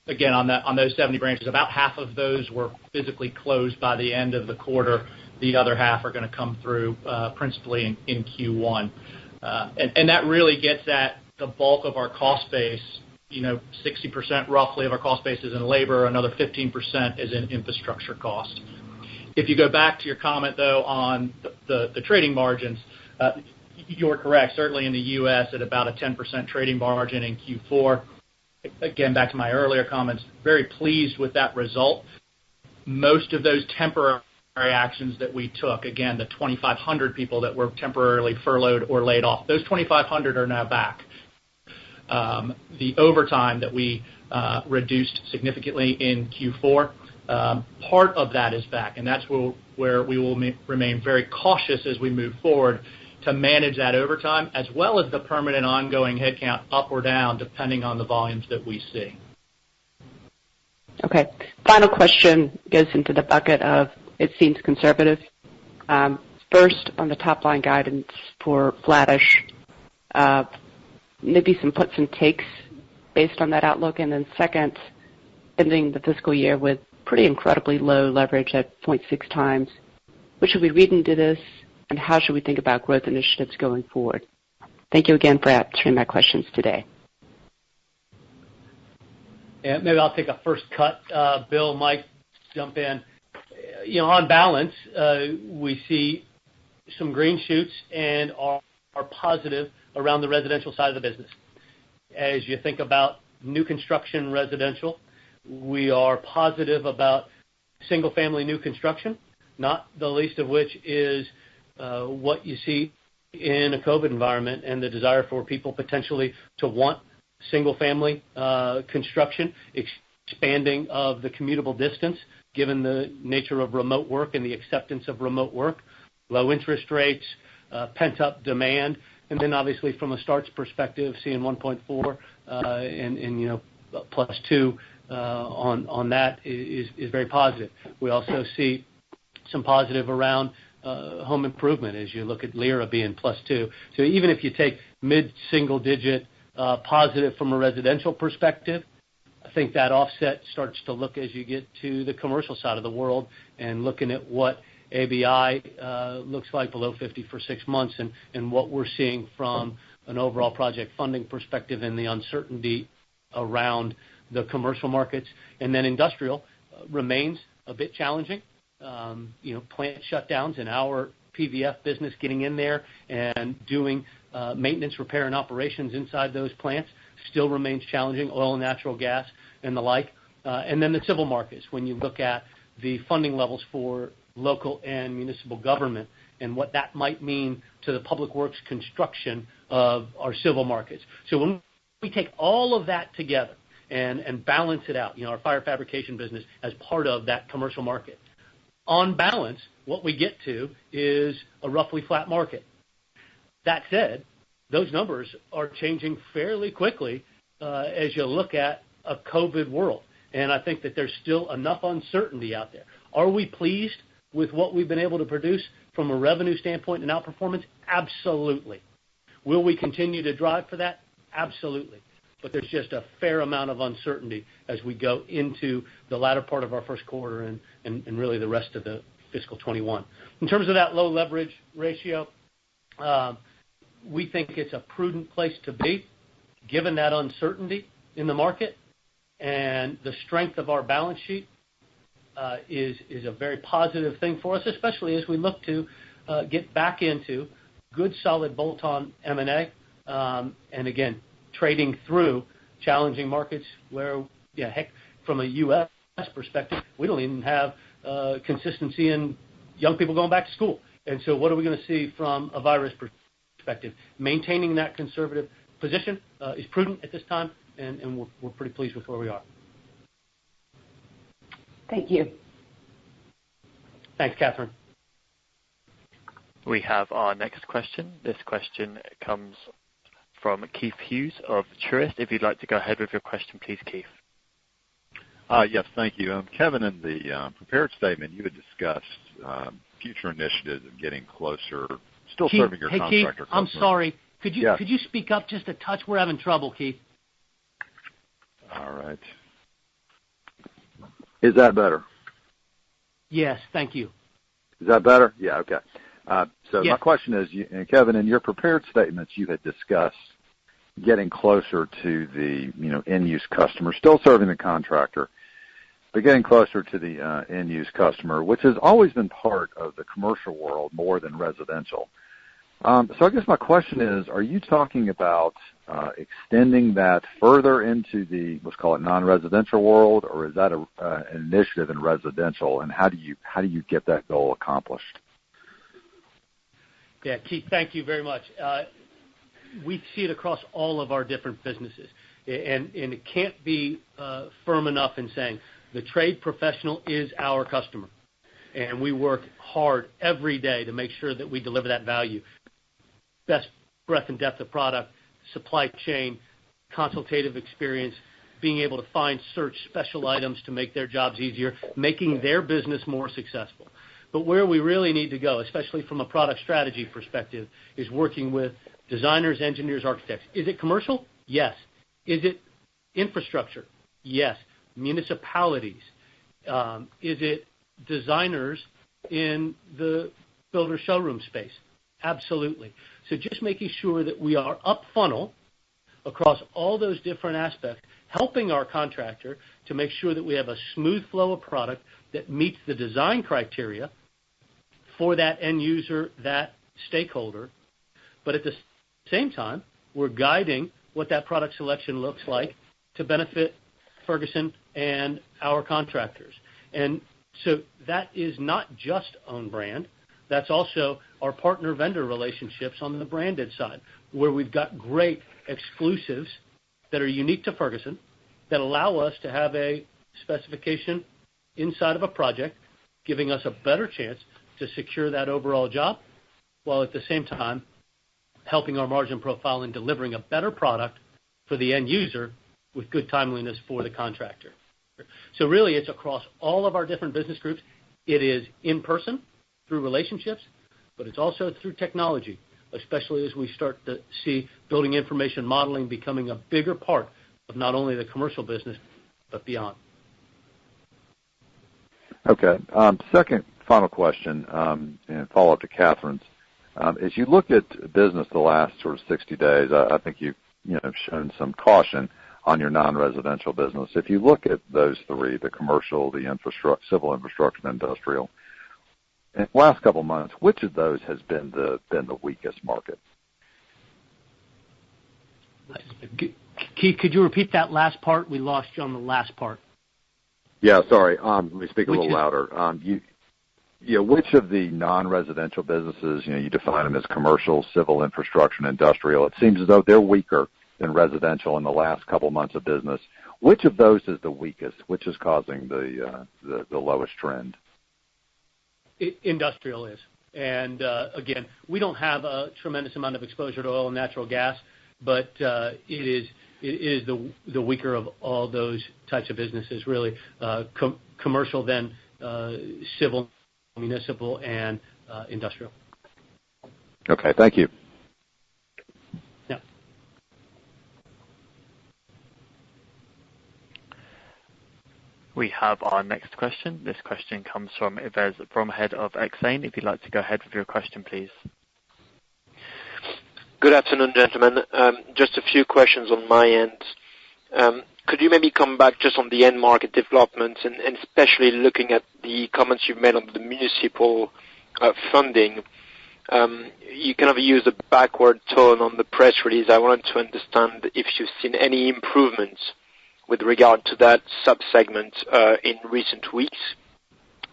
Again, on those 70 branches, about half of those were physically closed by the end of the quarter. The other half are going to come through principally in Q1. And that really gets at the bulk of our cost base. 60% roughly of our cost base is in labor, another 15% is in infrastructure cost. If you go back to your comment, though, on the trading margins, you're correct. Certainly in the U.S. at about a 10% trading margin in Q4. Again, back to my earlier comments, very pleased with that result. Most of those temporary actions that we took, again, the 2,500 people that were temporarily furloughed or laid off, those 2,500 are now back. The overtime that we reduced significantly in Q4, part of that is back, and that's where we will remain very cautious as we move forward to manage that overtime, as well as the permanent ongoing headcount up or down, depending on the volumes that we see. Okay. Final question goes into the bucket of it seems conservative. First, on the top-line guidance for flattish, maybe some puts and takes based on that outlook, and then second, ending the fiscal year with pretty incredibly low leverage at 0.6 times. What should we read into this, and how should we think about growth initiatives going forward? Thank you again for answering my questions today. Yeah, maybe I'll take a first cut. Bill, Mike, jump in. On balance, we see some green shoots and are positive around the residential side of the business. As you think about new construction residential, we are positive about single-family new construction, not the least of which is what you see in a COVID environment and the desire for people potentially to want single-family construction, expanding of the commutable distance, given the nature of remote work and the acceptance of remote work, low interest rates, pent-up demand, and then obviously from a starts perspective, seeing 1.4 and plus 2 on that is very positive. We also see some positive around home improvement as you look at LIRA being plus 2. So even if you take mid-single digit positive from a residential perspective, I think that offset starts to look as you get to the commercial side of the world and looking at what ABI looks like below 50 for 6 months and what we're seeing from an overall project funding perspective and the uncertainty around the commercial markets. And then industrial remains a bit challenging. Plant shutdowns and our PVF business getting in there and doing maintenance, repair, and operations inside those plants still remains challenging, oil and natural gas and the like. And then the civil markets, when you look at the funding levels for local and municipal government and what that might mean to the public works construction of our civil markets. So when we take all of that together and balance it out, our fire fabrication business as part of that commercial market, on balance, what we get to is a roughly flat market. That said, those numbers are changing fairly quickly as you look at a COVID world. And I think that there's still enough uncertainty out there. Are we pleased with what we've been able to produce from a revenue standpoint and outperformance? Absolutely. Will we continue to drive for that? Absolutely. But there's just a fair amount of uncertainty as we go into the latter part of our first quarter and really the rest of the fiscal 21. In terms of that low leverage ratio, we think it's a prudent place to be, given that uncertainty in the market, and the strength of our balance sheet is a very positive thing for us, especially as we look to get back into good, solid bolt-on M&A, and again, trading through challenging markets where, from a U.S. perspective, we don't even have consistency in young people going back to school. And so what are we going to see from a virus perspective? Maintaining that conservative position is prudent at this time, and we're pretty pleased with where we are. Thank you. Thanks, Catherine. We have our next question. This question comes from Keith Hughes of Truist. If you'd like to go ahead with your question, please, Keith. Yes, thank you. Kevin, in the prepared statement, you had discussed future initiatives of getting closer, still Keith, serving your contractor Keith, customers. I'm sorry. Could you speak up just a touch? We're having trouble, Keith. All right. Is that better? Yes, thank you. Is that better? Yeah, okay. So yes. My question is, Kevin, in your prepared statements, you had discussed getting closer to the end-use customer, still serving the contractor, but getting closer to the end-use customer, which has always been part of the commercial world more than residential. So I guess my question is, are you talking about extending that further into the, let's call it, non-residential world, or is that an initiative in residential, and how do you get that goal accomplished? Yeah, Keith, thank you very much. We see it across all of our different businesses, and it can't be firm enough in saying the trade professional is our customer, and we work hard every day to make sure that we deliver that value. Best breadth and depth of product, supply chain, consultative experience, being able to find, search special items to make their jobs easier, making their business more successful. But where we really need to go, especially from a product strategy perspective, is working with designers, engineers, architects. Is it commercial? Yes. Is it infrastructure? Yes. Municipalities? Is it designers in the builder showroom space? Absolutely. So just making sure that we are up funnel across all those different aspects, helping our contractor to make sure that we have a smooth flow of product that meets the design criteria for that end user, that stakeholder. But at the same time, we're guiding what that product selection looks like to benefit Ferguson and our contractors. And so that is not just own brand. That's also our partner vendor relationships on the branded side, where we've got great exclusives that are unique to Ferguson that allow us to have a specification inside of a project, giving us a better chance to secure that overall job, while at the same time helping our margin profile and delivering a better product for the end user with good timeliness for the contractor. So really, it's across all of our different business groups. It is in person through relationships, but it's also through technology, especially as we start to see building information modeling becoming a bigger part of not only the commercial business, but beyond. Okay. Second, final question, and follow-up to Catherine's. As you look at business the last sort of 60 days, I think you've shown some caution on your non-residential business. If you look at those three, the commercial, the civil infrastructure, and industrial, in the last couple of months, which of those has been the weakest market? Keith, could you repeat that last part? We lost you on the last part. Yeah, sorry. Let me speak a little louder. Which of the non-residential businesses, you define them as commercial, civil infrastructure, and industrial, it seems as though they're weaker than residential in the last couple of months of business. Which of those is the weakest? Which is causing the lowest trend? Industrial is. And, again, we don't have a tremendous amount of exposure to oil and natural gas, but it is the weaker of all those types of businesses, really. Commercial, then civil, municipal, and industrial. Okay, thank you. Yeah. We have our next question. This question comes from Yves Bromhead of Exane. If you'd like to go ahead with your question, please. Good afternoon, gentlemen. Just a few questions on my end. Could you maybe come back just on the end market development and especially looking at the comments you've made on the municipal funding? You kind of used a backward tone on the press release. I wanted to understand if you've seen any improvements with regard to that sub-segment in recent weeks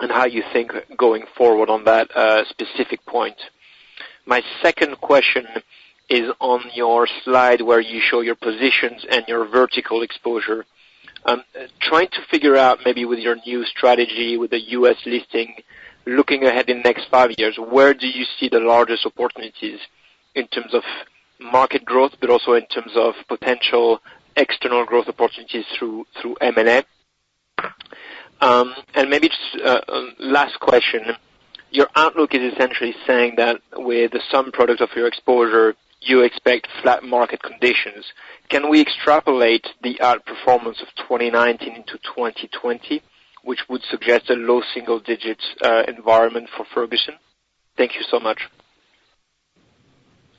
and how you think going forward on that specific point. My second question is on your slide where you show your positions and your vertical exposure. Trying to figure out maybe with your new strategy with the U.S. listing, looking ahead in the next 5 years, where do you see the largest opportunities in terms of market growth, but also in terms of potential external growth opportunities through M&A? And maybe just last question. Your outlook is essentially saying that with some product of your exposure, you expect flat market conditions. Can we extrapolate the outperformance of 2019 into 2020, which would suggest a low single-digit environment for Ferguson? Thank you so much.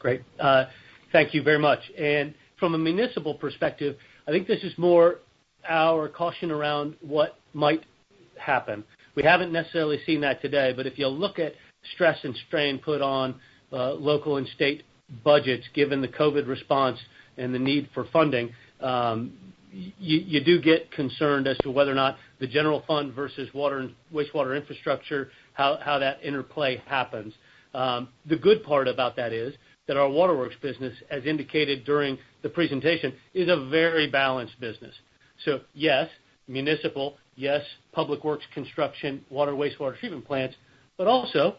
Great. Thank you very much. And from a municipal perspective, I think this is more our caution around what might happen. We haven't necessarily seen that today, but if you look at stress and strain put on local and state budgets, given the COVID response and the need for funding, you do get concerned as to whether or not the general fund versus water and wastewater infrastructure, how that interplay happens. The good part about that is that our waterworks business, as indicated during the presentation, is a very balanced business. So, yes, municipal, yes, public works, construction, water, wastewater treatment plants, but also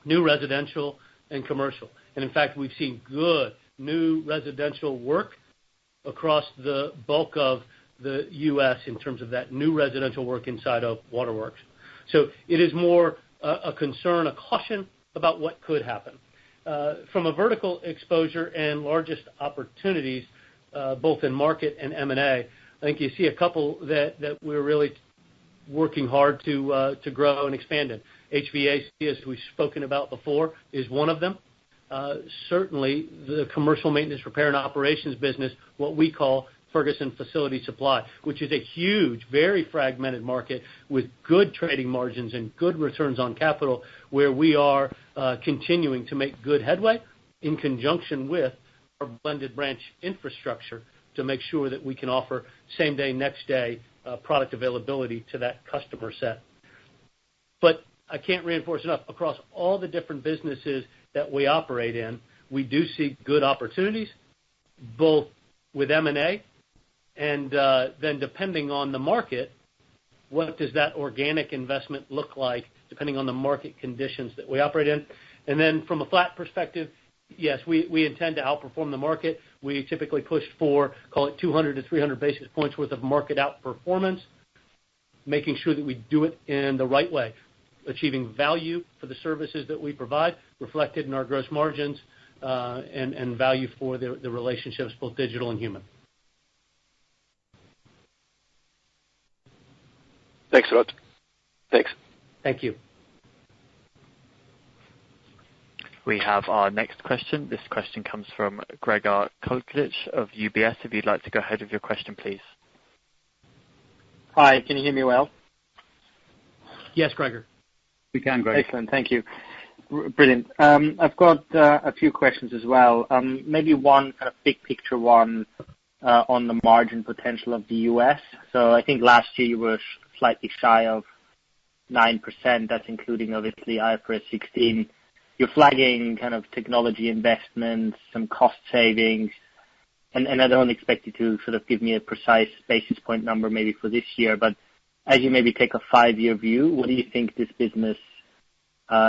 new residential and commercial. And, in fact, we've seen good new residential work across the bulk of the U.S. in terms of that new residential work inside of waterworks. So it is more a concern, a caution about what could happen. From a vertical exposure and largest opportunities, both in market and M&A, I think you see a couple that we're really working hard to grow and expand in. HVAC, as we've spoken about before, is one of them. Certainly, the commercial maintenance, repair, and operations business, what we call Ferguson Facility Supply, which is a huge, very fragmented market with good trading margins and good returns on capital, where we are continuing to make good headway in conjunction with our blended branch infrastructure to make sure that we can offer same-day, next-day product availability to that customer set. But I can't reinforce enough, across all the different businesses that we operate in, we do see good opportunities, both with M&A and then depending on the market, what does that organic investment look like depending on the market conditions that we operate in. And then from a flat perspective, yes, we intend to outperform the market. We typically push for, call it 200 to 300 basis points worth of market outperformance, making sure that we do it in the right way, achieving value for the services that we provide, reflected in our gross margins, and value for the relationships, both digital and human. Thanks a lot. Thanks. Thank you. We have our next question. This question comes from Gregor Kuglitsch of UBS. If you'd like to go ahead with your question, please. Hi, can you hear me well? Yes, Gregor. We can, Gregor. Excellent, thank you. Brilliant. I've got a few questions as well. Maybe one kind of big picture one on the margin potential of the U.S. So I think last year you were slightly shy of 9%. That's including, obviously, IFRS 16. You're flagging kind of technology investments, some cost savings, and I don't expect you to sort of give me a precise basis point number maybe for this year, but as you maybe take a 5-year view, what do you think this business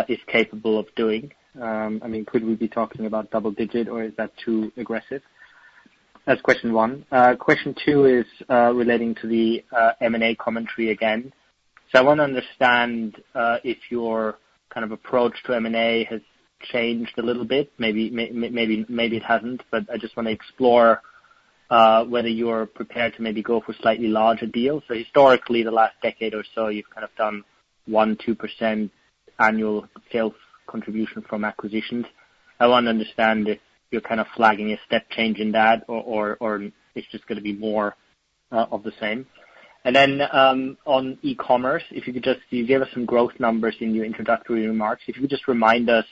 is capable of doing? I mean, could we be talking about double digit, or is that too aggressive? That's question one. Question two is relating to the M&A commentary again. So I want to understand if your kind of approach to M&A has changed a little bit. Maybe it hasn't, but I just want to explore whether you're prepared to maybe go for slightly larger deals. So historically, the last decade or so, you've kind of done 1-2% annual sales contribution from acquisitions. I want to understand if you're kind of flagging a step change in that, or it's just going to be more of the same. And then on e-commerce, if you could just, you gave us some growth numbers in your introductory remarks. If you could just remind us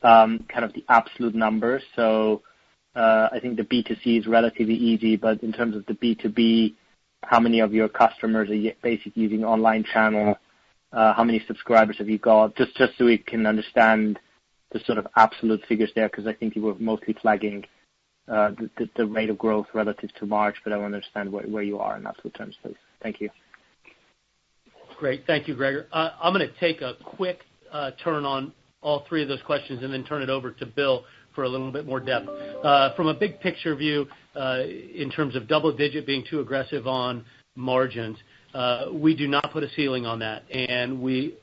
kind of the absolute numbers. So I think the B2C is relatively easy, but in terms of the B2B, how many of your customers are basically using online channel? How many subscribers have you got? Just so we can understand the sort of absolute figures there, because I think you were mostly flagging the rate of growth relative to March, but I want to understand where you are in absolute terms, please. Thank you. Great. Thank you, Gregor. I'm going to take a quick turn on all three of those questions and then turn it over to Bill for a little bit more depth. From a big picture view, in terms of double digit being too aggressive on margins, we do not put a ceiling on that, and we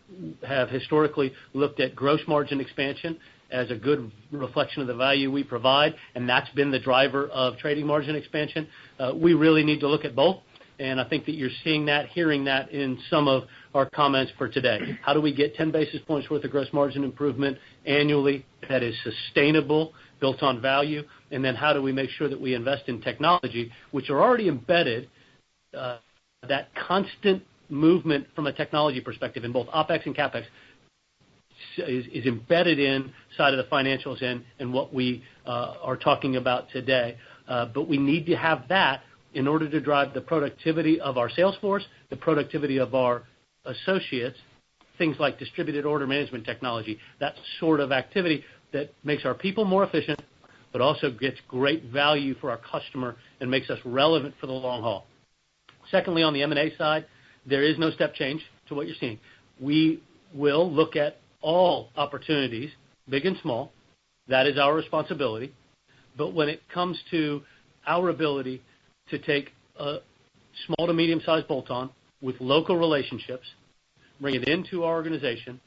have historically looked at gross margin expansion as a good reflection of the value we provide, and that's been the driver of trading margin expansion. We really need to look at both, and I think that you're seeing that, hearing that in some of our comments for today. How do we get 10 basis points worth of gross margin improvement annually that is sustainable, built on value, and then how do we make sure that we invest in technology, which are already embedded, that constant movement from a technology perspective in both OPEX and CAPEX is embedded inside of the financials and what we are talking about today. But we need to have that in order to drive the productivity of our sales force, the productivity of our associates, things like distributed order management technology, that sort of activity that makes our people more efficient, but also gets great value for our customer and makes us relevant for the long haul. Secondly, on the M&A side, there is no step change to what you're seeing. We will look at all opportunities, big and small. That is our responsibility. But when it comes to our ability to take a small to medium-sized bolt-on with local relationships, bring it into our organization,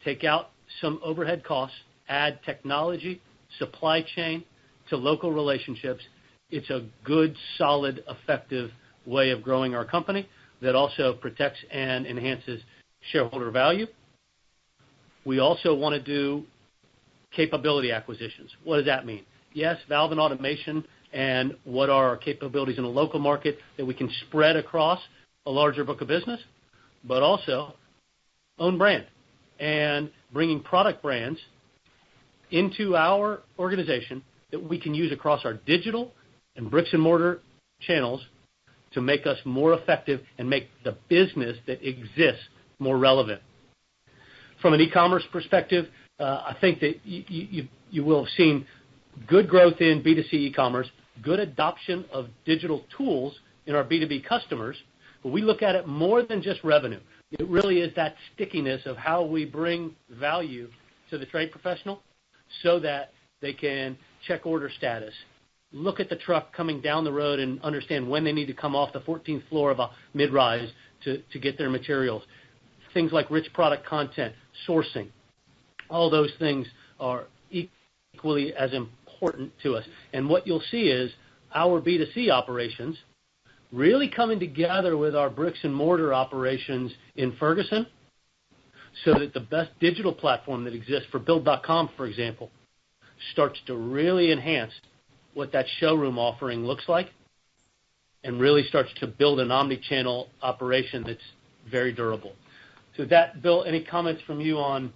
take out some overhead costs, add technology, supply chain to local relationships. It's a good, solid, effective way of growing our company that also protects and enhances shareholder value. We also want to do capability acquisitions. What does that mean? Yes, valve and automation, and what are our capabilities in a local market that we can spread across a larger book of business, but also own brand and bringing product brands into our organization that we can use across our digital and bricks and mortar channels to make us more effective and make the business that exists more relevant. From an e-commerce perspective, I think that you will have seen good growth in B2C e-commerce, good adoption of digital tools in our B2B customers, but we look at it more than just revenue. It really is that stickiness of how we bring value to the trade professional so that they can check order status, look at the truck coming down the road and understand when they need to come off the 14th floor of a mid-rise to get their materials. Things like rich product content, sourcing, all those things are equally as important to us. And what you'll see is our B2C operations really coming together with our bricks and mortar operations in Ferguson so that the best digital platform that exists for Build.com, for example, starts to really enhance what that showroom offering looks like and really starts to build an omni-channel operation that's very durable. So with that, Bill, any comments from you on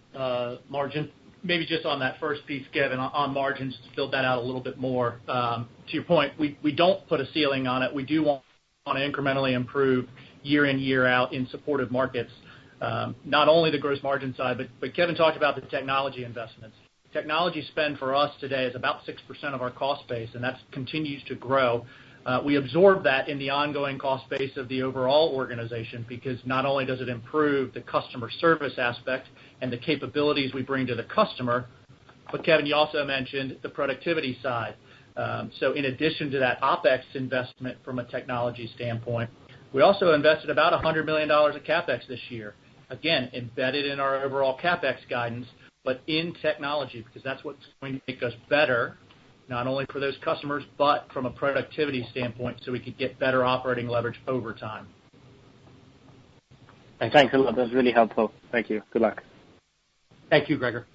margin? Maybe just on that first piece, Kevin, on margins, to build that out a little bit more. To your point, we don't put a ceiling on it. We do want to incrementally improve year in, year out in supportive markets, not only the gross margin side, but Kevin talked about the technology investments. Technology spend for us today is about 6% of our cost base, and that continues to grow. We absorb that in the ongoing cost base of the overall organization because not only does it improve the customer service aspect and the capabilities we bring to the customer, but Kevin, you also mentioned the productivity side. So in addition to that OpEx investment from a technology standpoint, we also invested about $100 million of CapEx this year. Again, embedded in our overall CapEx guidance, but in technology because that's what's going to make us better, not only for those customers, but from a productivity standpoint so we could get better operating leverage over time. Thanks a lot. That was really helpful. Thank you. Good luck. Thank you, Gregor.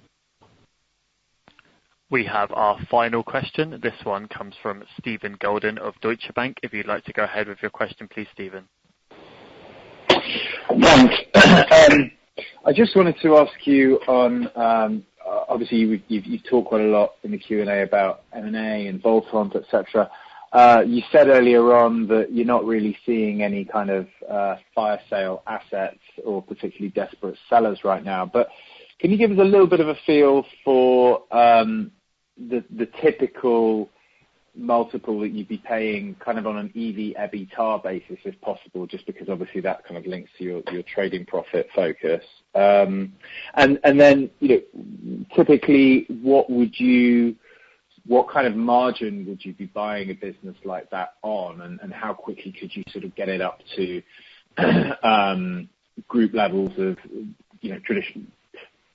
We have our final question. This one comes from Stephen Golden of Deutsche Bank. If you'd like to go ahead with your question, please, Stephen. Thanks. I just wanted to ask you on, obviously you've talked quite a lot in the Q&A about M&A and bolt-ons, etc. You said earlier on that you're not really seeing any kind of fire sale assets or particularly desperate sellers right now. But can you give us a little bit of a feel for the typical multiple that you'd be paying kind of on an EV/EBITDA basis if possible, just because obviously that kind of links to your trading profit focus. And then, typically what kind of margin would you be buying a business like that on, and how quickly could you sort of get it up to group levels of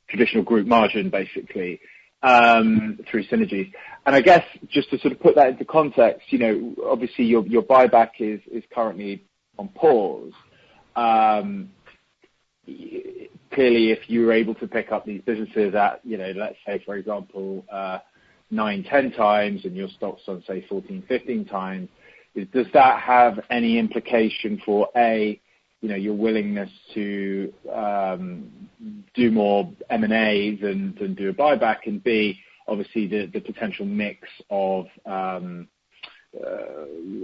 traditional group margin, basically, through synergies? And I guess just to sort of put that into context, obviously your buyback is currently on pause. Clearly, if you were able to pick up these businesses at, let's say, for example, 9-10 times and your stock's on, say, 14-15 times, does that have any implication for, A, your willingness to do more M&A than do a buyback, and B, obviously the potential mix of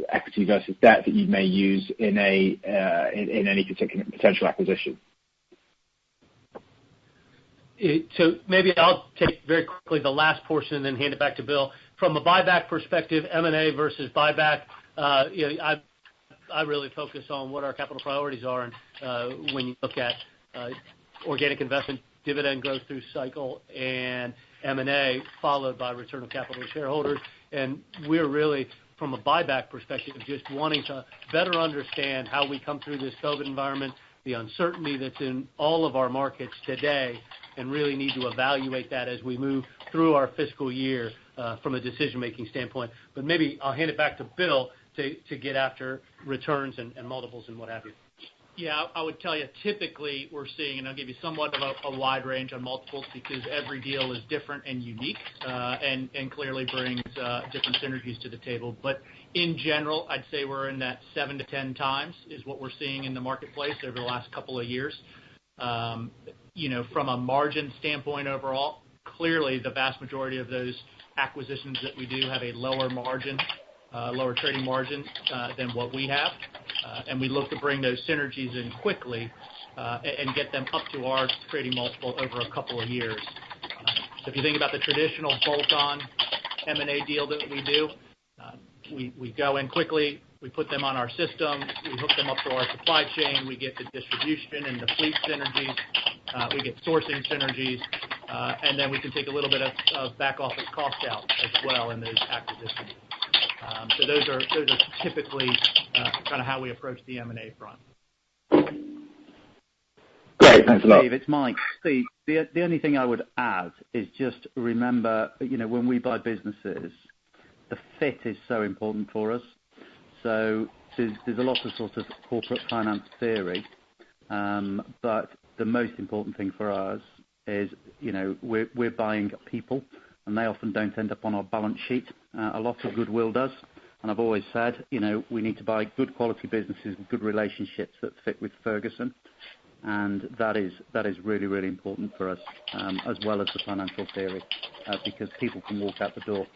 equity versus debt that you may use in any particular potential acquisition? So maybe I'll take very quickly the last portion and then hand it back to Bill. From a buyback perspective, M&A versus buyback, I really focus on what our capital priorities are, and when you look at organic investment, dividend growth through cycle, and M&A followed by return of capital to shareholders. And we're really, from a buyback perspective, just wanting to better understand how we come through this COVID environment, the uncertainty that's in all of our markets today, and really need to evaluate that as we move through our fiscal year from a decision-making standpoint. But maybe I'll hand it back to Bill to get after returns and multiples and what have you. Yeah, I would tell you typically we're seeing, and I'll give you somewhat of a wide range on multiples because every deal is different and unique and clearly brings different synergies to the table. But in general, I'd say we're in that 7 to 10 times is what we're seeing in the marketplace over the last couple of years. From a margin standpoint overall, clearly the vast majority of those acquisitions that we do have a lower margin, lower trading margin than what we have. And we look to bring those synergies in quickly and get them up to our trading multiple over a couple of years. So if you think about the traditional bolt-on M&A deal that we do, we go in quickly, we put them on our system, we hook them up to our supply chain, we get the distribution and the fleet synergies, we get sourcing synergies, and then we can take a little bit of back office cost out as well in those acquisitions. So those are typically kind of how we approach the M&A front. Great, thanks a lot. Steve, it's Mike. Steve, the only thing I would add is just remember, when we buy businesses, the fit is so important for us. So there's a lot of sort of corporate finance theory, but the most important thing for us is, we're buying people, and they often don't end up on our balance sheet. A lot of goodwill does. And I've always said, we need to buy good quality businesses with good relationships that fit with Ferguson. And that is really, really important for us, as well as the financial theory, because people can walk out the door,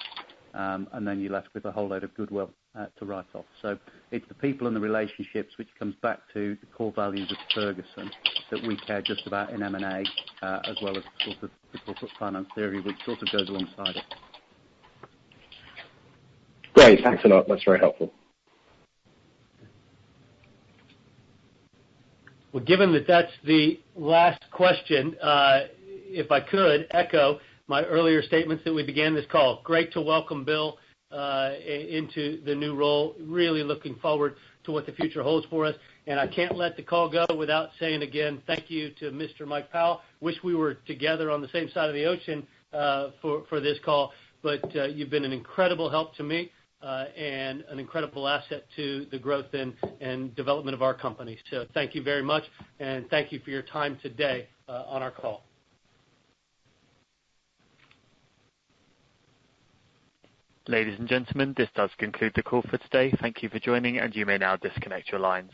and then you're left with a whole load of goodwill to write off. So it's the people and the relationships, which comes back to the core values of Ferguson, that we care just about in M&A, as well as sort of the corporate finance theory, which sort of goes alongside it. Great, thanks a lot. That's very helpful. Well, given that that's the last question, if I could echo my earlier statements that we began this call. Great to welcome Bill into the new role. Really looking forward to what the future holds for us. And I can't let the call go without saying again, thank you to Mr. Mike Powell. Wish we were together on the same side of the ocean for this call, but you've been an incredible help to me and an incredible asset to the growth and development of our company. So thank you very much, and thank you for your time today on our call. Ladies and gentlemen, this does conclude the call for today. Thank you for joining, and you may now disconnect your lines.